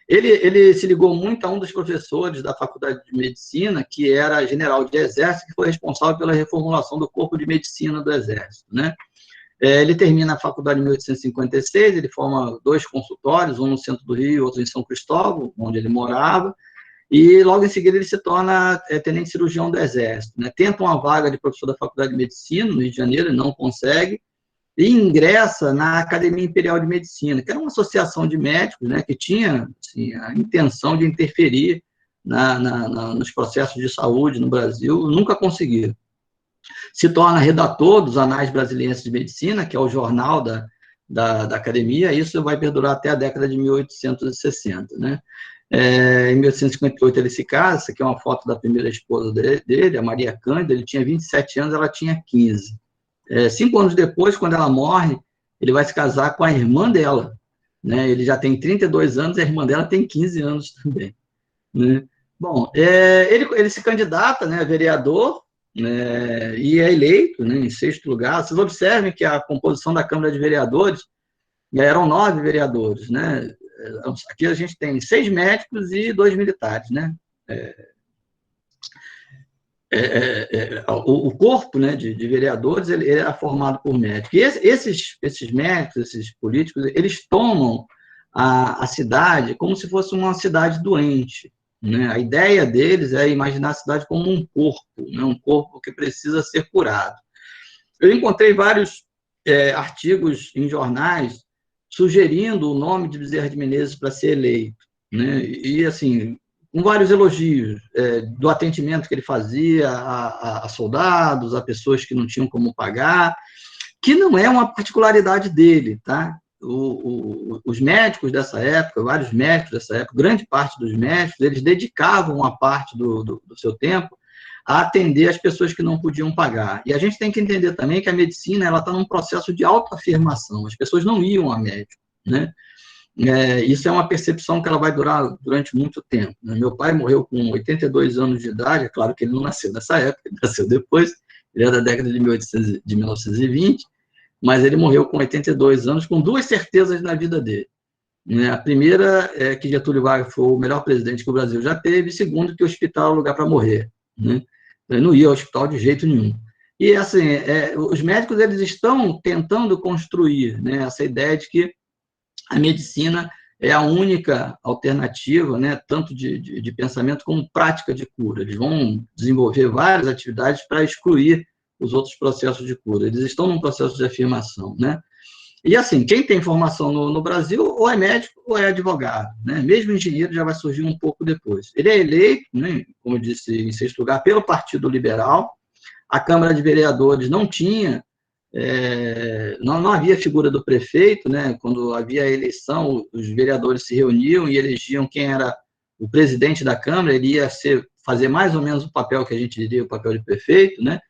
Ele se ligou muito a um dos professores da Faculdade de Medicina, que era general de Exército, que foi responsável pela reformulação do Corpo de Medicina do Exército. Né? Ele termina a faculdade em 1856, ele forma 2 consultórios, um no centro do Rio, outro em São Cristóvão, onde ele morava, e logo em seguida ele se torna tenente cirurgião do Exército. Né? Tenta uma vaga de professor da Faculdade de Medicina, no Rio de Janeiro, e não consegue. e ingressa na Academia Imperial de Medicina, que era uma associação de médicos, né, que tinha assim, a intenção de interferir nos processos de saúde no Brasil, nunca conseguiram. Se torna redator dos Anais Brasilienses de Medicina, que é o jornal da academia, e isso vai perdurar até a década de 1860, né? Em 1858 ele se casa, essa aqui é uma foto da primeira esposa dele, a Maria Cândida, ele tinha 27 anos, ela tinha 15. 5 anos depois, quando ela morre, ele vai se casar com a irmã dela, né? Ele já tem 32 anos, a irmã dela tem 15 anos também, né? Bom, ele se candidata, né, a vereador, né, e é eleito, né, em 6º lugar. Vocês observem que a composição da Câmara de Vereadores eram 9 vereadores, né? Aqui a gente tem 6 médicos e 2 militares, né? O corpo, né, de vereadores ele é formado por médicos. E esses médicos, esses políticos, eles tomam a cidade como se fosse uma cidade doente, né? A ideia deles é imaginar a cidade como um corpo, né? Um corpo que precisa ser curado. Eu encontrei vários artigos em jornais sugerindo o nome de Bezerra de Menezes para ser eleito, né? E, assim, com vários elogios do atendimento que ele fazia a soldados, a pessoas que não tinham como pagar, que não é uma particularidade dele, tá? Os médicos dessa época, vários médicos dessa época, grande parte dos médicos, eles dedicavam uma parte do seu tempo a atender as pessoas que não podiam pagar. E a gente tem que entender também que a medicina ela está num processo de autoafirmação, as pessoas não iam a médico, né? Isso é uma percepção que ela vai durar durante muito tempo, né? Meu pai morreu com 82 anos de idade, é claro que ele não nasceu nessa época, ele nasceu depois, ele é da década de 1920, mas ele morreu com 82 anos, com 2 certezas na vida dele, né? A primeira é que Getúlio Vargas foi o melhor presidente que o Brasil já teve, e segundo, que o hospital é o lugar para morrer, né? Ele não ia ao hospital de jeito nenhum. E, assim, os médicos eles estão tentando construir, né, essa ideia de que a medicina é a única alternativa, né, tanto de pensamento como prática de cura. Eles vão desenvolver várias atividades para excluir os outros processos de cura. Eles estão num processo de afirmação, né? E, assim, quem tem formação no Brasil ou é médico ou é advogado, né? Mesmo engenheiro já vai surgir um pouco depois. Ele é eleito, né, como eu disse, em 6º lugar, pelo Partido Liberal. A Câmara de Vereadores não tinha, não havia figura do prefeito, né? Quando havia a eleição, os vereadores se reuniam e elegiam quem era o presidente da Câmara, ele ia fazer mais ou menos o papel que a gente diria o papel de prefeito, né?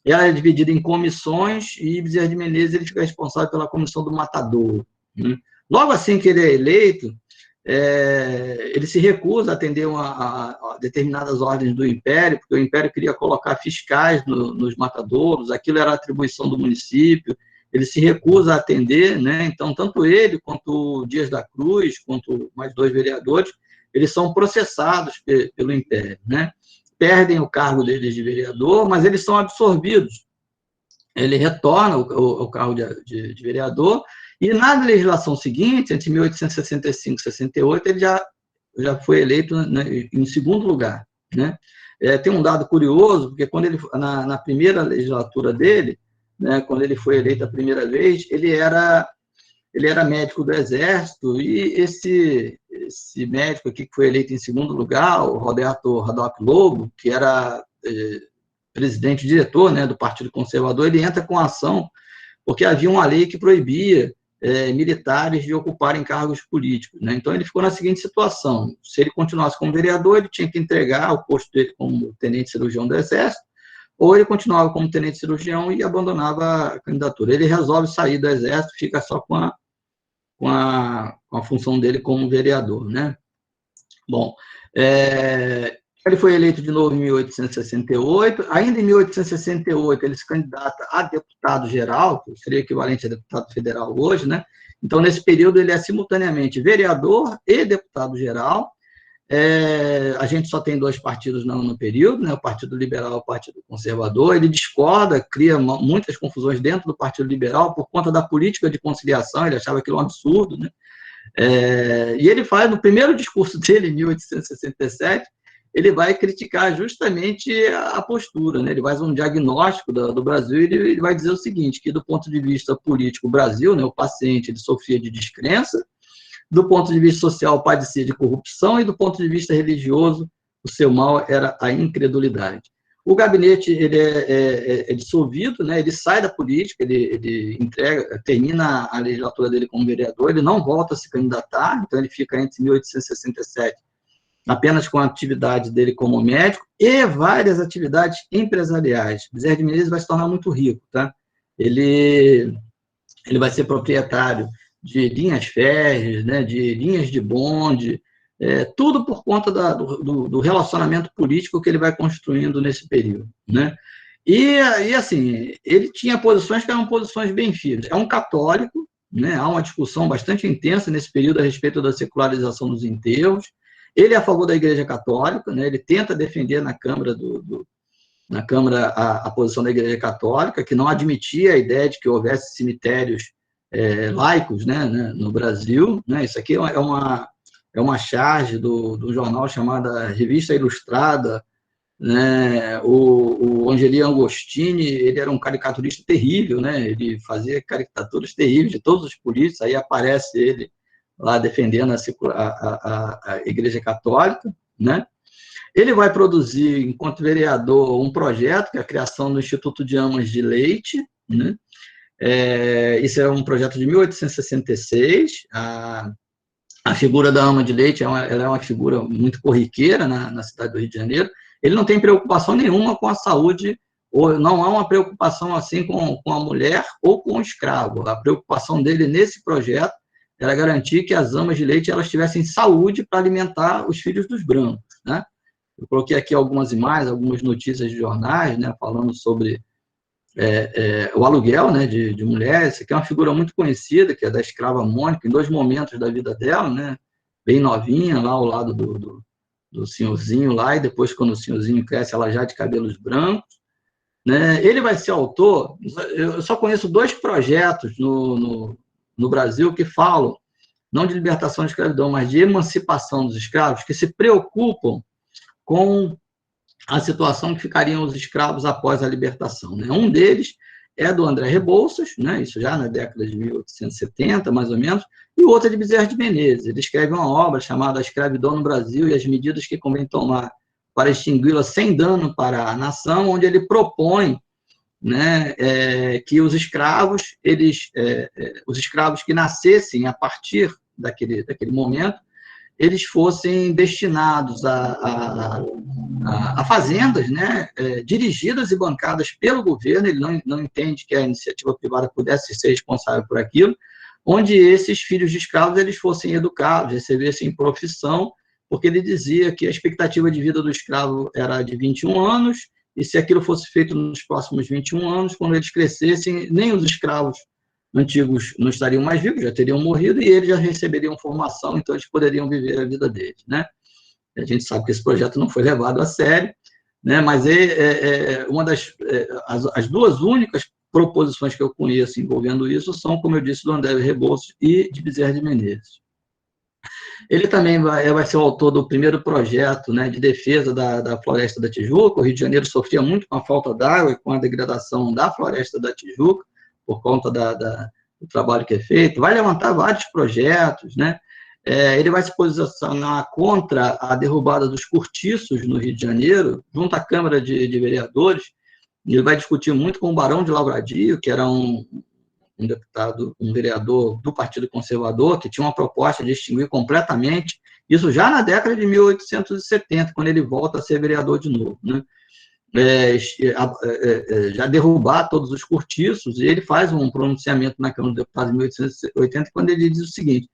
Ela é dividida em comissões e Bezerra de Menezes ele fica responsável pela comissão do Matadouro, né? Logo assim que ele é eleito, ele se recusa a atender a determinadas ordens do Império, porque o Império queria colocar fiscais nos matadouros, aquilo era atribuição do município, ele se recusa a atender, né? Então, tanto ele quanto o Dias da Cruz, quanto mais 2 vereadores, eles são processados pelo Império, né? Perdem o cargo deles de vereador, mas eles são absorvidos. Ele retorna ao cargo de vereador, e na legislação seguinte, entre 1865 e 68, ele já foi eleito, né, em 2º lugar, né? Tem um dado curioso, porque quando ele, na primeira legislatura dele, né, quando ele foi eleito a primeira vez, ele era médico do Exército, e esse médico aqui que foi eleito em 2º lugar, o Roberto Radolfo Lobo, que era presidente, diretor, né, do Partido Conservador, ele entra com ação porque havia uma lei que proibia militares de ocuparem cargos políticos, né? Então, ele ficou na seguinte situação: se ele continuasse como vereador, ele tinha que entregar o posto dele como tenente cirurgião do Exército, ou ele continuava como tenente cirurgião e abandonava a candidatura. Ele resolve sair do Exército, fica só com a função dele como vereador, né? Bom, ele foi eleito de novo em 1868. Ainda em 1868, ele se candidata a deputado-geral, que seria equivalente a deputado federal hoje, né? Então, nesse período, ele é simultaneamente vereador e deputado-geral. A gente só tem 2 partidos no período, né? O Partido Liberal e o Partido Conservador. Ele discorda, cria muitas confusões dentro do Partido Liberal por conta da política de conciliação, ele achava aquilo um absurdo, né? E ele faz, no primeiro discurso dele, em 1867, ele vai criticar justamente a postura, né? Ele faz um diagnóstico do Brasil e ele vai dizer o seguinte, que do ponto de vista político, o Brasil, né, o paciente, ele sofria de descrença, do ponto de vista social, padecia de corrupção, e do ponto de vista religioso, o seu mal era a incredulidade. O gabinete ele é dissolvido, né? Ele sai da política, ele termina a legislatura dele como vereador, ele não volta a se candidatar, então ele fica entre 1867 apenas com a atividade dele como médico e várias atividades empresariais. Bezerra de Menezes vai se tornar muito rico, tá? Ele vai ser proprietário de linhas férreas, né, de linhas de bonde, tudo por conta do relacionamento político que ele vai construindo nesse período, né? E assim, ele tinha posições que eram posições bem firmes. É um católico, né? Há uma discussão bastante intensa nesse período a respeito da secularização dos enterros. Ele é a favor da Igreja Católica, né? Ele tenta defender na Câmara a posição da Igreja Católica, que não admitia a ideia de que houvesse cemitérios laicos, né, no Brasil, né? Isso aqui é uma charge do jornal chamada Revista Ilustrada, né? O Angeli Agostini, ele era um caricaturista terrível, né? Ele fazia caricaturas terríveis de todos os políticos, aí aparece ele lá defendendo a Igreja Católica, né? Ele vai produzir, enquanto vereador, um projeto, que é a criação do Instituto de Amas de Leite, né? Isso é um projeto de 1866. A figura da ama de leite ela é uma figura muito corriqueira na cidade do Rio de Janeiro. Ele não tem preocupação nenhuma com a saúde, ou não há uma preocupação assim com a mulher ou com o escravo. A preocupação dele nesse projeto era garantir que as amas de leite elas tivessem saúde para alimentar os filhos dos brancos, né? Eu coloquei aqui algumas imagens, algumas notícias de jornais, né, falando sobre o aluguel, né, de mulheres. Essa aqui é uma figura muito conhecida, que é da escrava Mônica, em 2 momentos da vida dela, né, bem novinha, lá ao lado do senhorzinho lá, e depois, quando o senhorzinho cresce, ela já de cabelos brancos, né. Ele vai ser autor, eu só conheço 2 projetos no Brasil que falam, não de libertação da escravidão, mas de emancipação dos escravos, que se preocupam com a situação que ficariam os escravos após a libertação, né? Um deles é do André Rebouças, né? Isso já na década de 1870, mais ou menos, e o outro é de Bezerra de Menezes. Ele escreve uma obra chamada A Escravidão no Brasil e as medidas que convém tomar para extingui-la sem dano para a nação, onde ele propõe, né, que os escravos que nascessem a partir daquele momento, eles fossem destinados a fazendas, né, dirigidas e bancadas pelo governo. Ele não entende que a iniciativa privada pudesse ser responsável por aquilo, onde esses filhos de escravos eles fossem educados, recebessem profissão, porque ele dizia que a expectativa de vida do escravo era de 21 anos, e se aquilo fosse feito nos próximos 21 anos, quando eles crescessem, nem os escravos antigos não estariam mais vivos, já teriam morrido, e eles já receberiam formação, então eles poderiam viver a vida deles, né? A gente sabe que esse projeto não foi levado a sério, né? Mas as 2 únicas proposições que eu conheço envolvendo isso são, como eu disse, do André Rebouças e de Bezerra de Menezes. Ele também vai ser o autor do primeiro projeto, né, de defesa da Floresta da Tijuca. O Rio de Janeiro sofria muito com a falta d'água e com a degradação da Floresta da Tijuca, por conta do trabalho que é feito. Vai levantar vários projetos, né? Ele vai se posicionar contra a derrubada dos cortiços no Rio de Janeiro, junto à Câmara de Vereadores. Ele vai discutir muito com o Barão de Lavradio, que era um deputado, um vereador do Partido Conservador, que tinha uma proposta de extinguir completamente, isso já na década de 1870, quando ele volta a ser vereador de novo, né? Já derrubar todos os cortiços, e ele faz um pronunciamento na Câmara dos Deputados em 1880, quando ele diz o seguinte: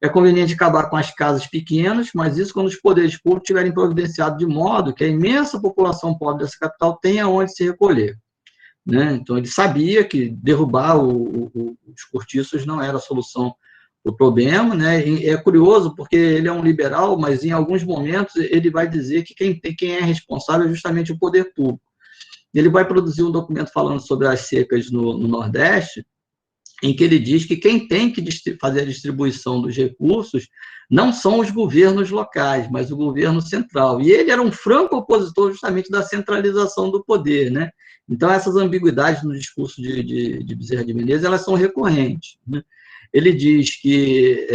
é conveniente acabar com as casas pequenas, mas isso quando os poderes públicos tiverem providenciado de modo que a imensa população pobre dessa capital tenha onde se recolher, né? Então, ele sabia que derrubar os cortiços não era a solução do problema, né? E é curioso, porque ele é um liberal, mas em alguns momentos ele vai dizer que quem é responsável é justamente o poder público. Ele vai produzir um documento falando sobre as secas no Nordeste, em que ele diz que quem tem que fazer a distribuição dos recursos não são os governos locais, mas o governo central. E ele era um franco opositor justamente da centralização do poder, né? Então, essas ambiguidades no discurso de Bezerra de Menezes, elas são recorrentes, né? Ele diz que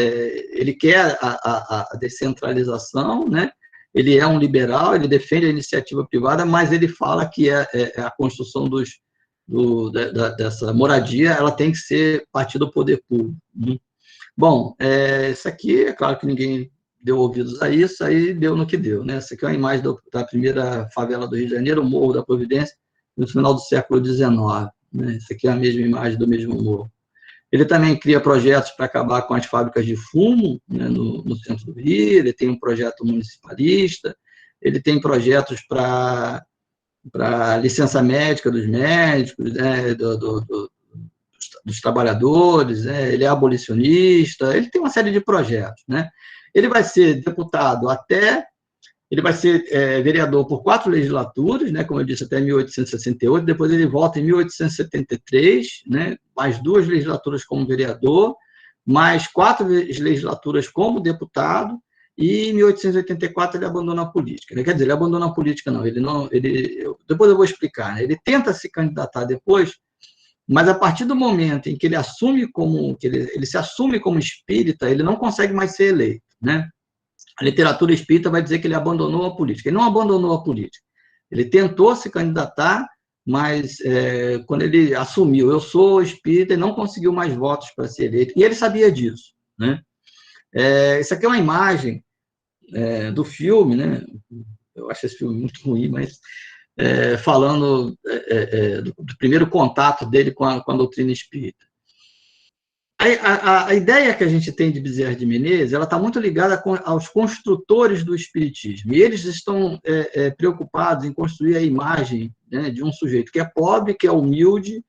ele quer a descentralização, né? Ele é um liberal, ele defende a iniciativa privada, mas ele fala que a construção dessa moradia, ela tem que ser partir do poder público. Bom, isso aqui, é claro que ninguém deu ouvidos a isso, aí deu no que deu, né? Essa aqui é uma imagem da primeira favela do Rio de Janeiro, o Morro da Providência, no final do século XIX, né? Essa aqui é a mesma imagem do mesmo morro. Ele também cria projetos para acabar com as fábricas de fumo, né, no centro do Rio, ele tem um projeto municipalista, ele tem projetos para licença médica dos médicos, né, dos trabalhadores, né, ele é abolicionista, ele tem uma série de projetos, né? Ele vai ser deputado ele vai ser vereador por 4 legislaturas, né, como eu disse, até 1868, depois ele volta em 1873, né, mais 2 legislaturas como vereador, mais 4 legislaturas como deputado, e em 1884 ele abandona a política. Quer dizer, ele abandona a política, não, depois eu vou explicar, né? Ele tenta se candidatar depois, mas a partir do momento em que ele se assume como espírita, ele não consegue mais ser eleito, né? A literatura espírita vai dizer que ele abandonou a política. Ele não abandonou a política. Ele tentou se candidatar, mas quando ele assumiu, eu sou espírita, ele não conseguiu mais votos para ser eleito. E ele sabia disso, né? Isso aqui é uma imagem do filme, né? Eu acho esse filme muito ruim, mas falando do primeiro contato dele com a doutrina espírita. A ideia que a gente tem de Bezerra de Menezes, ela está muito ligada aos construtores do espiritismo. E eles estão preocupados em construir a imagem, né, de um sujeito que é pobre, que é humilde.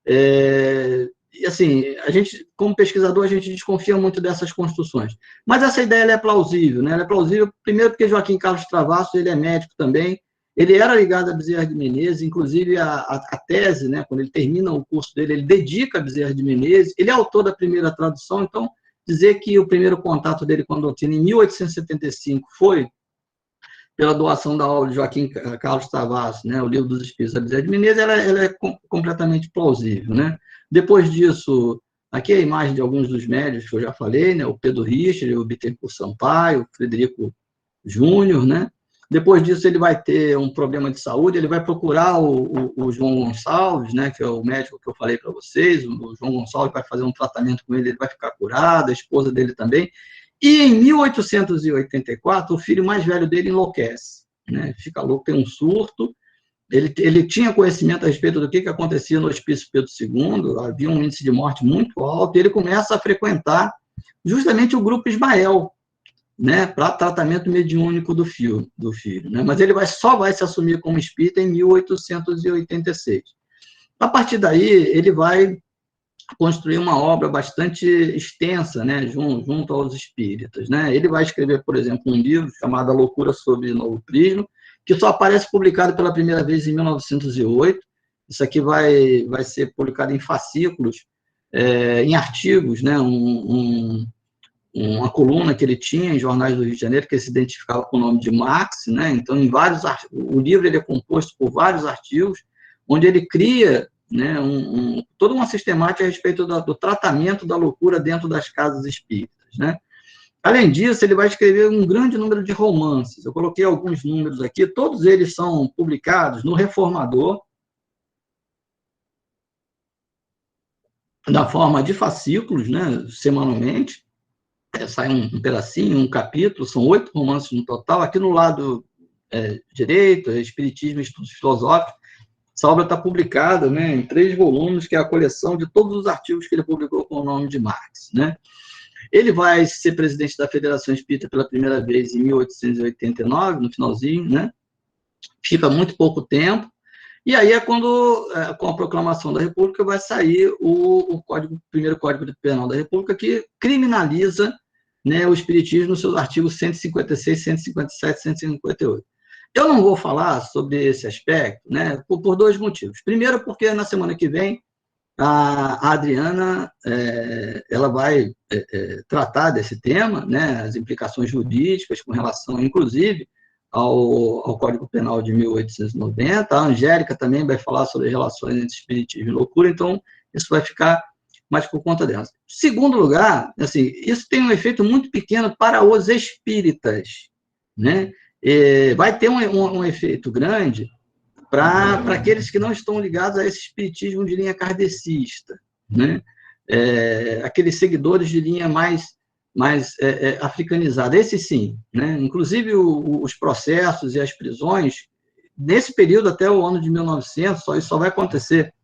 E assim, a gente, como pesquisador, a gente desconfia muito dessas construções. Mas essa ideia ela é plausível, né? Ela é plausível, primeiro, porque Joaquim Carlos Travassos, ele é médico também. Ele era ligado a Bezerra de Menezes, inclusive a tese, né, quando ele termina o curso dele, ele dedica a Bezerra de Menezes. Ele é autor da primeira tradução, então dizer que o primeiro contato dele com a doutrina em 1875 foi pela doação da obra de Joaquim Carlos Travassos, né, o Livro dos Espíritos da Bezerra de Menezes, ela é completamente plausível, né? Depois disso, aqui é a imagem de alguns dos médios que eu já falei, né, o Pedro Richter, o Bittencourt Sampaio, o Frederico Júnior, né? Depois disso, ele vai ter um problema de saúde, ele vai procurar o João Gonçalves, né, que é o médico que eu falei para vocês. O João Gonçalves vai fazer um tratamento com ele, ele vai ficar curado, a esposa dele também. E em 1884, o filho mais velho dele enlouquece, né, fica louco, tem um surto. Ele tinha conhecimento a respeito do que acontecia no Hospício Pedro II, havia um índice de morte muito alto, e ele começa a frequentar justamente o grupo Ismael, né, para tratamento mediúnico do filho, né? Mas ele só vai se assumir como espírita em 1886. A partir daí, ele vai construir uma obra bastante extensa, né, junto aos espíritas, né? Ele vai escrever, por exemplo, um livro chamado A Loucura sob Novo Prisma, que só aparece publicado pela primeira vez em 1908. Isso aqui vai ser publicado em fascículos, em artigos, né, uma coluna que ele tinha em jornais do Rio de Janeiro, que se identificava com o nome de Marx, né? Então, o livro ele é composto por vários artigos, onde ele cria, né, toda uma sistemática a respeito do tratamento da loucura dentro das casas espíritas, né? Além disso, ele vai escrever um grande número de romances. Eu coloquei alguns números aqui, todos eles são publicados no Reformador, na forma de fascículos, né, semanalmente. Sai um pedacinho, um capítulo, são 8 romances no total. Aqui no lado direito, Espiritismo e Estudos Filosóficos, essa obra está publicada, né, em 3 volumes, que é a coleção de todos os artigos que ele publicou com o nome de Marx, né? Ele vai ser presidente da Federação Espírita pela primeira vez em 1889, no finalzinho, né? Fica muito pouco tempo, e aí é quando, com a proclamação da República, vai sair o primeiro Código Penal da República, que criminaliza, né, o espiritismo nos seus artigos 156, 157, 158. Eu não vou falar sobre esse aspecto, né, por 2 motivos. Primeiro, porque na semana que vem a Adriana ela vai tratar desse tema, né, as implicações jurídicas com relação, inclusive, ao Código Penal de 1890. A Angélica também vai falar sobre as relações entre espiritismo e loucura, então isso vai ficar mais por conta delas. Segundo lugar, assim, isso tem um efeito muito pequeno para os espíritas, né? Vai ter um efeito grande para aqueles que não estão ligados a esse espiritismo de linha kardecista, né? Aqueles seguidores de linha mais africanizada, esse sim, né? Inclusive os processos e as prisões, nesse período até o ano de 1900, isso só vai acontecer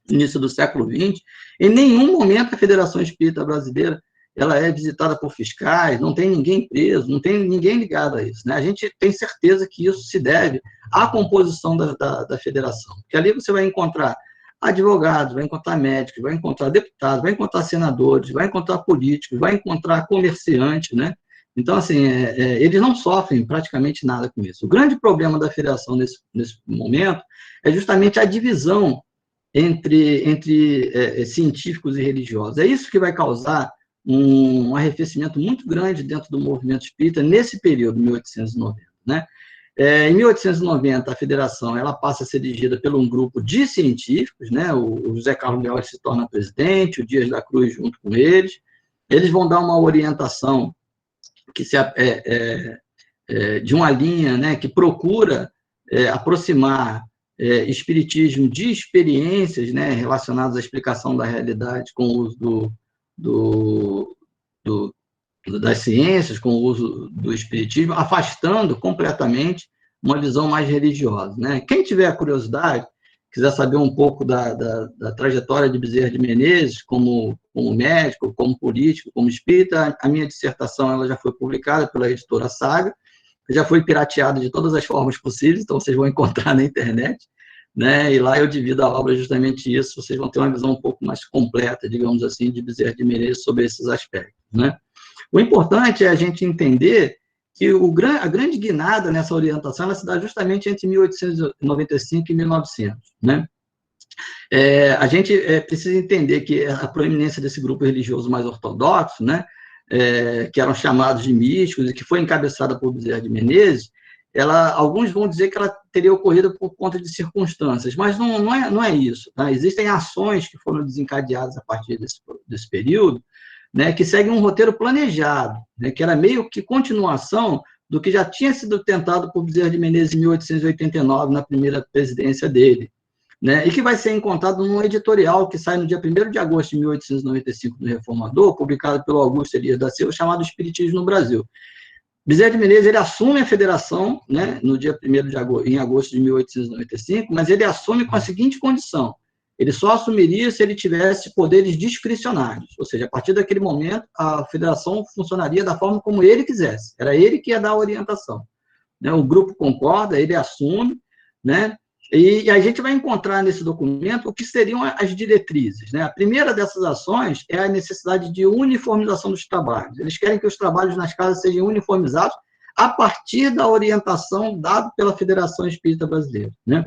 no início do século XX, em nenhum momento a Federação Espírita Brasileira ela é visitada por fiscais, não tem ninguém preso, não tem ninguém ligado a isso, né? A gente tem certeza que isso se deve à composição da federação, porque ali você vai encontrar advogados, vai encontrar médicos, vai encontrar deputados, vai encontrar senadores, vai encontrar políticos, vai encontrar comerciantes, né? Então, assim, eles não sofrem praticamente nada com isso. O grande problema da federação nesse momento é justamente a divisão entre científicos e religiosos. É isso que vai causar um arrefecimento muito grande dentro do movimento espírita nesse período, 1890, né? Em 1890, a federação ela passa a ser dirigida por um grupo de científicos, né? O José Carlos Leal se torna presidente, o Dias da Cruz junto com eles. Eles vão dar uma orientação que de uma linha, né, que procura aproximar espiritismo de experiências, né, relacionadas à explicação da realidade com o uso das ciências, com o uso do espiritismo, afastando completamente uma visão mais religiosa, né? Quem tiver curiosidade, quiser saber um pouco da trajetória de Bezerra de Menezes como médico, como político, como espírita, a minha dissertação ela já foi publicada pela editora Saga, já foi pirateada de todas as formas possíveis, então vocês vão encontrar na internet, né? E lá eu divido a obra justamente isso, vocês vão ter uma visão um pouco mais completa, digamos assim, de Bezerra de Menezes sobre esses aspectos, né? O importante é a gente entender que a grande guinada nessa orientação ela se dá justamente entre 1895 e 1900, né? A gente precisa entender que a proeminência desse grupo religioso mais ortodoxo, né, que eram chamados de místicos e que foi encabeçada por Bezerra de Menezes, alguns vão dizer que ela teria ocorrido por conta de circunstâncias, mas não é isso, tá? Existem ações que foram desencadeadas a partir desse período, né, que seguem um roteiro planejado, né, que era meio que continuação do que já tinha sido tentado por Bezerra de Menezes em 1889, na primeira presidência dele, né, e que vai ser encontrado num editorial que sai no dia 1º de agosto de 1895 do Reformador, publicado pelo Augusto Elias da Silva, chamado Espiritismo no Brasil. Bezerra de Menezes ele assume a federação, né, no dia 1º de agosto, em agosto de 1895, mas ele assume com a seguinte condição: ele só assumiria se ele tivesse poderes discricionários, ou seja, a partir daquele momento, a federação funcionaria da forma como ele quisesse, era ele que ia dar a orientação, né? O grupo concorda, ele assume, né? E a gente vai encontrar nesse documento o que seriam as diretrizes, né? A primeira dessas ações é a necessidade de uniformização dos trabalhos. Eles querem que os trabalhos nas casas sejam uniformizados a partir da orientação dada pela Federação Espírita Brasileira, né?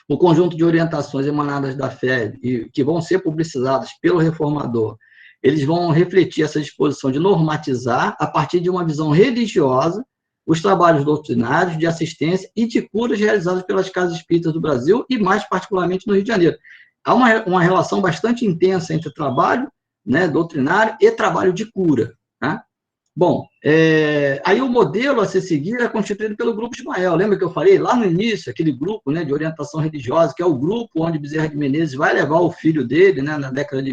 O conjunto de orientações emanadas da FEB, e que vão ser publicizadas pelo reformador, eles vão refletir essa disposição de normatizar, a partir de uma visão religiosa, os trabalhos doutrinários, de assistência e de curas realizados pelas casas espíritas do Brasil e, mais particularmente, no Rio de Janeiro. Há uma relação bastante intensa entre trabalho, né, doutrinário e trabalho de cura, tá? Bom, aí o modelo a ser seguido é constituído pelo Grupo Ismael. Lembra que eu falei lá no início, aquele grupo, né, de orientação religiosa, que é o grupo onde Bezerra de Menezes vai levar o filho dele, né, na década de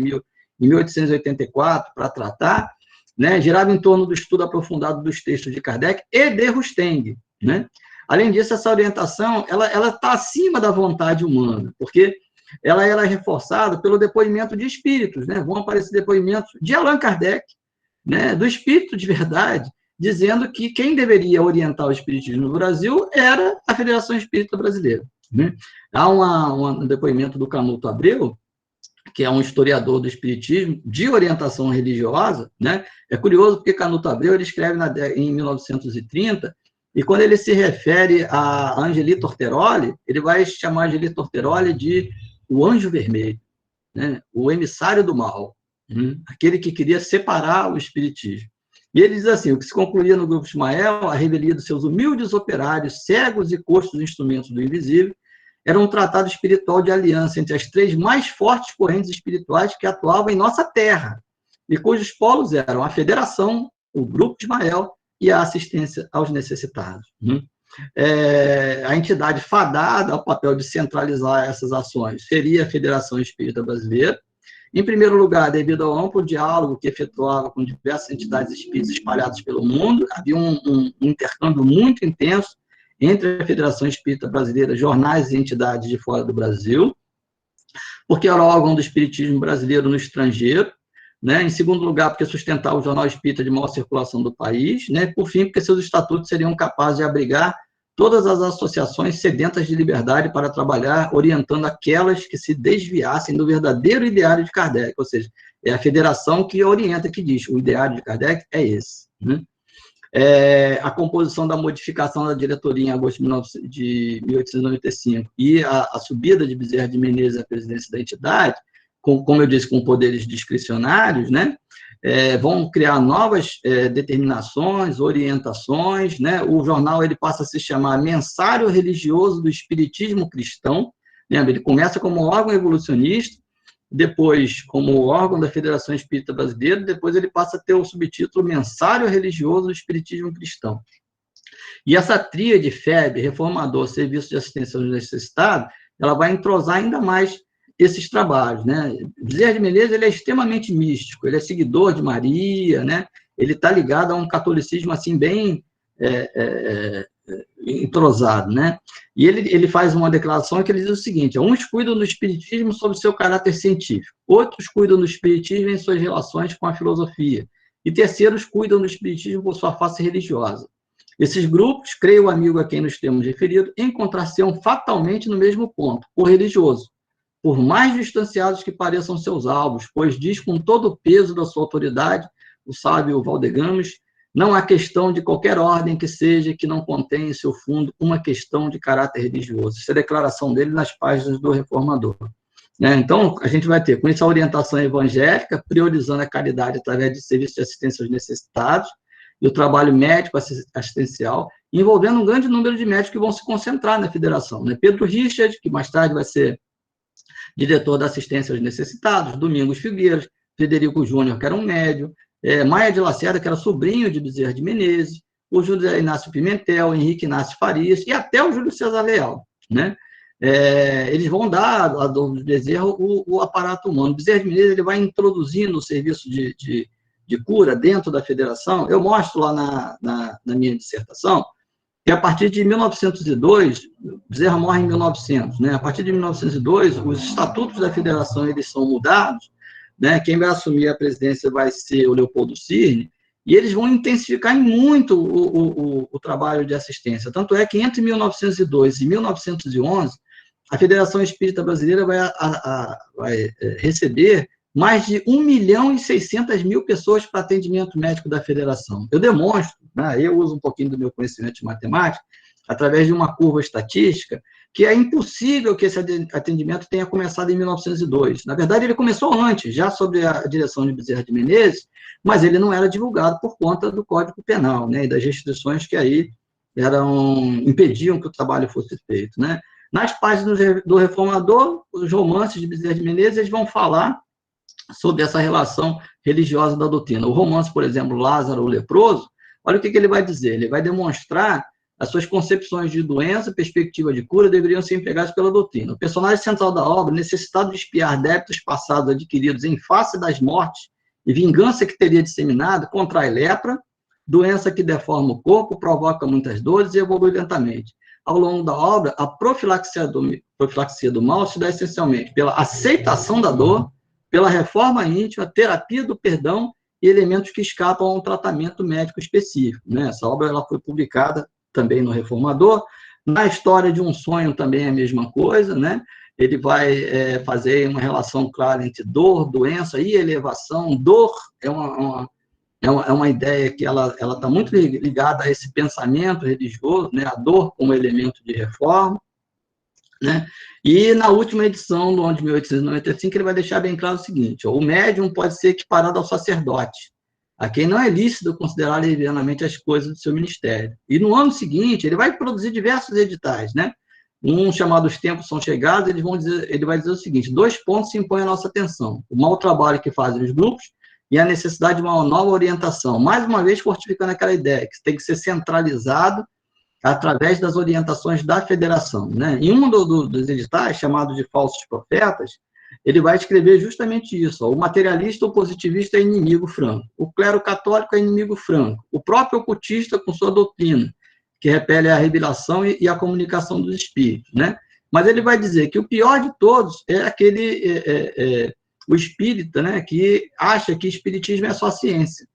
1884 para tratar, né, girava em torno do estudo aprofundado dos textos de Kardec e de Rusteng, né? Além disso, essa orientação ela está acima da vontade humana, porque ela era reforçada pelo depoimento de espíritos, né? Vão aparecer depoimentos de Allan Kardec, né, do espírito de verdade, dizendo que quem deveria orientar o espiritismo no Brasil era a Federação Espírita Brasileira, né? Há um depoimento do Canuto Abreu, que é um historiador do espiritismo de orientação religiosa, né? É curioso porque Canuto Abreu ele escreve em 1930, e quando ele se refere a Angelito Orteroli, ele vai chamar Angelito Orteroli de o Anjo Vermelho, né? O emissário do mal, aquele que queria separar o espiritismo. E ele diz assim, o que se concluía no Grupo Ismael, a revelia dos seus humildes operários, cegos e coxos instrumentos do invisível, era um tratado espiritual de aliança entre as três mais fortes correntes espirituais que atuavam em nossa terra, e cujos polos eram a Federação, o Grupo Ismael e a assistência aos necessitados. A entidade fadada ao papel de centralizar essas ações seria a Federação Espírita Brasileira, em primeiro lugar, devido ao amplo diálogo que efetuava com diversas entidades espíritas espalhadas pelo mundo, havia um intercâmbio muito intenso entre a Federação Espírita Brasileira, jornais e entidades de fora do Brasil, porque era órgão do espiritismo brasileiro no estrangeiro, né? Em segundo lugar, porque sustentava o jornal espírita de maior circulação do país, né? Por fim, porque seus estatutos seriam capazes de abrigar todas as associações sedentas de liberdade para trabalhar, orientando aquelas que se desviassem do verdadeiro ideário de Kardec, ou seja, é a federação que orienta, que diz, o ideário de Kardec é esse, né? A composição da modificação da diretoria em agosto de 1895 e a subida de Bezerra de Menezes à presidência da entidade, como eu disse, com poderes discricionários, né? Vão criar novas determinações, orientações, né? O jornal ele passa a se chamar Mensário Religioso do Espiritismo Cristão. Lembra? Ele começa como órgão evolucionista, depois como órgão da Federação Espírita Brasileira, depois ele passa a ter o subtítulo Mensário Religioso do Espiritismo Cristão. E essa tríade FEB, Reformador, Serviço de Assistência aos Necessitados, ela vai entrosar ainda mais esses trabalhos, né? Bezerra de Menezes, ele é extremamente místico, ele é seguidor de Maria, né? Ele está ligado a um catolicismo assim bem entrosado, né? E ele faz uma declaração que ele diz o seguinte: uns cuidam do espiritismo sob seu caráter científico, outros cuidam do espiritismo em suas relações com a filosofia, e terceiros cuidam do espiritismo por sua face religiosa. Esses grupos, creio o amigo a quem nos temos referido, encontrar-se-ão fatalmente no mesmo ponto, o religioso, por mais distanciados que pareçam seus alvos, pois diz com todo o peso da sua autoridade, o sábio Valdegames, não há questão de qualquer ordem que seja que não contenha em seu fundo uma questão de caráter religioso. Essa é a declaração dele nas páginas do Reformador. Né? Então, a gente vai ter com essa orientação evangélica, priorizando a caridade através de serviços de assistência aos necessitados, e o trabalho médico assistencial, envolvendo um grande número de médicos que vão se concentrar na federação. Né? Pedro Richard, que mais tarde vai ser diretor da assistência aos necessitados, Domingos Figueiras, Frederico Júnior, que era um médium, Maia de Lacerda, que era sobrinho de Bezerra de Menezes, o José Inácio Pimentel, Henrique Inácio Farias, e até o Júlio César Leal, né? Eles vão dar a do Bezerra o aparato humano. Bezerra de Menezes ele vai introduzindo o serviço de cura dentro da federação. Eu mostro lá na minha dissertação que a partir de 1902, Bezerra morre em 1900, né? A partir de 1902, os estatutos da federação eles são mudados, né? Quem vai assumir a presidência vai ser o Leopoldo Cirne, e eles vão intensificar muito o trabalho de assistência. Tanto é que entre 1902 e 1911, a Federação Espírita Brasileira vai receber mais de 1.600.000 pessoas para atendimento médico da federação. Eu demonstro, né, eu uso um pouquinho do meu conhecimento de matemática, através de uma curva estatística, que é impossível que esse atendimento tenha começado em 1902. Na verdade, ele começou antes, já sob a direção de Bezerra de Menezes, mas ele não era divulgado por conta do Código Penal, né, e das restrições que aí impediam que o trabalho fosse feito. Né. Nas páginas do Reformador, os romances de Bezerra de Menezes eles vão falar sobre essa relação religiosa da doutrina. O romance, por exemplo, Lázaro o Leproso, olha o que ele vai dizer. Ele vai demonstrar as suas concepções de doença, perspectiva de cura, deveriam ser empregadas pela doutrina. O personagem central da obra, necessitado de expiar débitos passados adquiridos em face das mortes e vingança que teria disseminado, contrai lepra, doença que deforma o corpo, provoca muitas dores e evolui lentamente. Ao longo da obra, a profilaxia do mal se dá essencialmente pela aceitação da dor, pela reforma íntima, terapia do perdão e elementos que escapam a um tratamento médico específico. Né? Essa obra ela foi publicada também no Reformador. Na História de um Sonho também é a mesma coisa, né? Ele vai fazer uma relação clara entre dor, doença e elevação. Dor é uma ideia que ela está muito ligada a esse pensamento religioso, né? A dor como elemento de reforma. né? E na última edição, do ano de 1895, ele vai deixar bem claro o seguinte: ó, o médium pode ser equiparado ao sacerdote, a quem não é lícito considerar levianamente as coisas do seu ministério. E no ano seguinte, ele vai produzir diversos editais, né? Um chamado Os Tempos São Chegados, ele vai dizer o seguinte: 2 pontos se impõem à nossa atenção: o mau trabalho que fazem os grupos e a necessidade de uma nova orientação. Mais uma vez, fortificando aquela ideia que tem que ser centralizado através das orientações da federação, né? Em um dos editais, chamado de Falsos Profetas, ele vai escrever justamente isso: ó, o materialista ou positivista é inimigo franco, o clero católico é inimigo franco, o próprio ocultista com sua doutrina, que repele a revelação e a comunicação dos espíritos, né? Mas ele vai dizer que o pior de todos é o espírita, né, que acha que espiritismo é só ciência,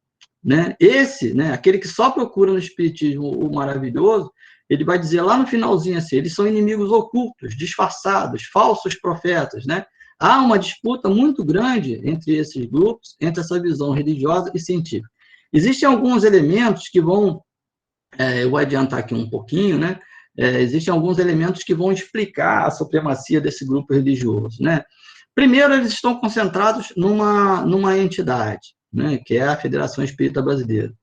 né? Esse, né, aquele que só procura no espiritismo o maravilhoso, ele vai dizer lá no finalzinho assim: eles são inimigos ocultos, disfarçados, falsos profetas, né? Há uma disputa muito grande entre esses grupos, entre essa visão religiosa e científica. Existem alguns elementos que vão, eu vou adiantar aqui um pouquinho, né? Existem alguns elementos que vão explicar a supremacia desse grupo religioso, né? Primeiro, eles estão concentrados numa entidade, né, que é a Federação Espírita Brasileira.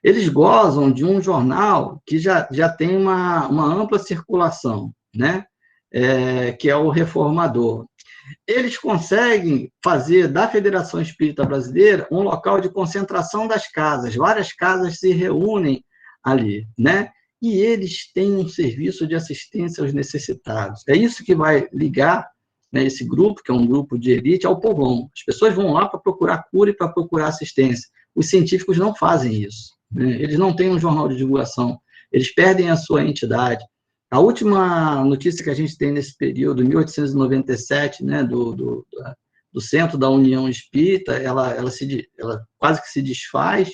Eles gozam de um jornal que já tem uma ampla circulação, né, que é o Reformador. Eles conseguem fazer da Federação Espírita Brasileira um local de concentração das casas. Várias casas se reúnem ali, né? E eles têm um serviço de assistência aos necessitados. É isso que vai ligar, né, esse grupo, que é um grupo de elite, ao povão. As pessoas vão lá para procurar cura e para procurar assistência. Os científicos não fazem isso, né? Eles não têm um jornal de divulgação. Eles perdem a sua entidade. A última notícia que a gente tem nesse período, 1897, né, do Centro da União Espírita, ela quase que se desfaz,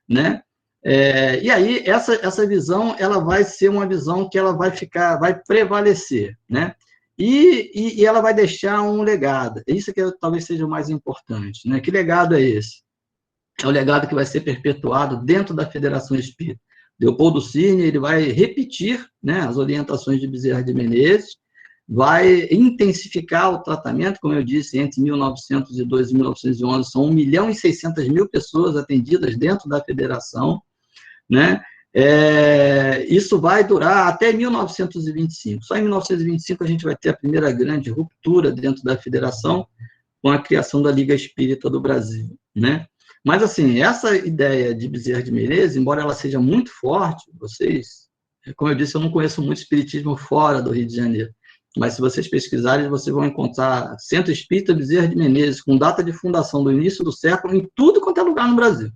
né? E aí, essa visão, ela vai ser uma visão que ela vai prevalecer, né? E ela vai deixar um legado. Isso que talvez seja o mais importante, né? Que legado é esse? É o legado que vai ser perpetuado dentro da Federação Espírita. Leopoldo Cirne, ele vai repetir, né, as orientações de Bezerra de Menezes, vai intensificar o tratamento, como eu disse, entre 1902 e 1911, são 1.600.000 pessoas atendidas dentro da federação, né? Isso vai durar até 1925. Só em 1925 a gente vai ter a primeira grande ruptura dentro da federação, com a criação da Liga Espírita do Brasil, né? Mas, assim, essa ideia de Bezerra de Menezes, embora ela seja muito forte, como eu disse, eu não conheço muito espiritismo fora do Rio de Janeiro, mas se vocês pesquisarem, vocês vão encontrar Centro Espírita Bezerra de Menezes, com data de fundação do início do século, em tudo quanto é lugar no Brasil,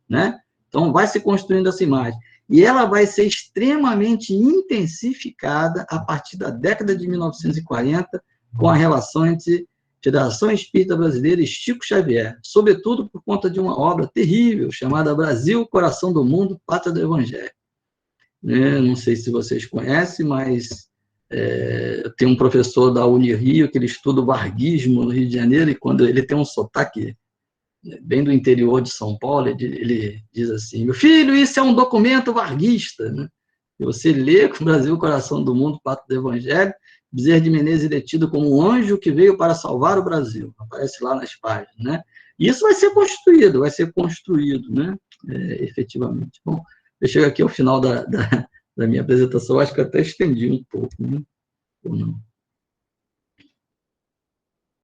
né? Então, vai se construindo essa imagem. E ela vai ser extremamente intensificada a partir da década de 1940, com a relação entre Federação Espírita Brasileira e Chico Xavier, sobretudo por conta de uma obra terrível chamada Brasil, Coração do Mundo, Pátria do Evangelho. Não sei se vocês conhecem, mas tem um professor da Unirio que ele estuda o varguismo no Rio de Janeiro, e quando ele tem um sotaque bem do interior de São Paulo, ele diz assim: meu filho, isso é um documento varguista, né? E você lê com o Brasil, Coração do Mundo, Pátria do Evangelho, Bezerra de Menezes é tido como um anjo que veio para salvar o Brasil, aparece lá nas páginas, né? E isso vai ser construído, né? Efetivamente. Bom, eu chego aqui ao final da minha apresentação, acho que eu até estendi um pouco, né? Ou não?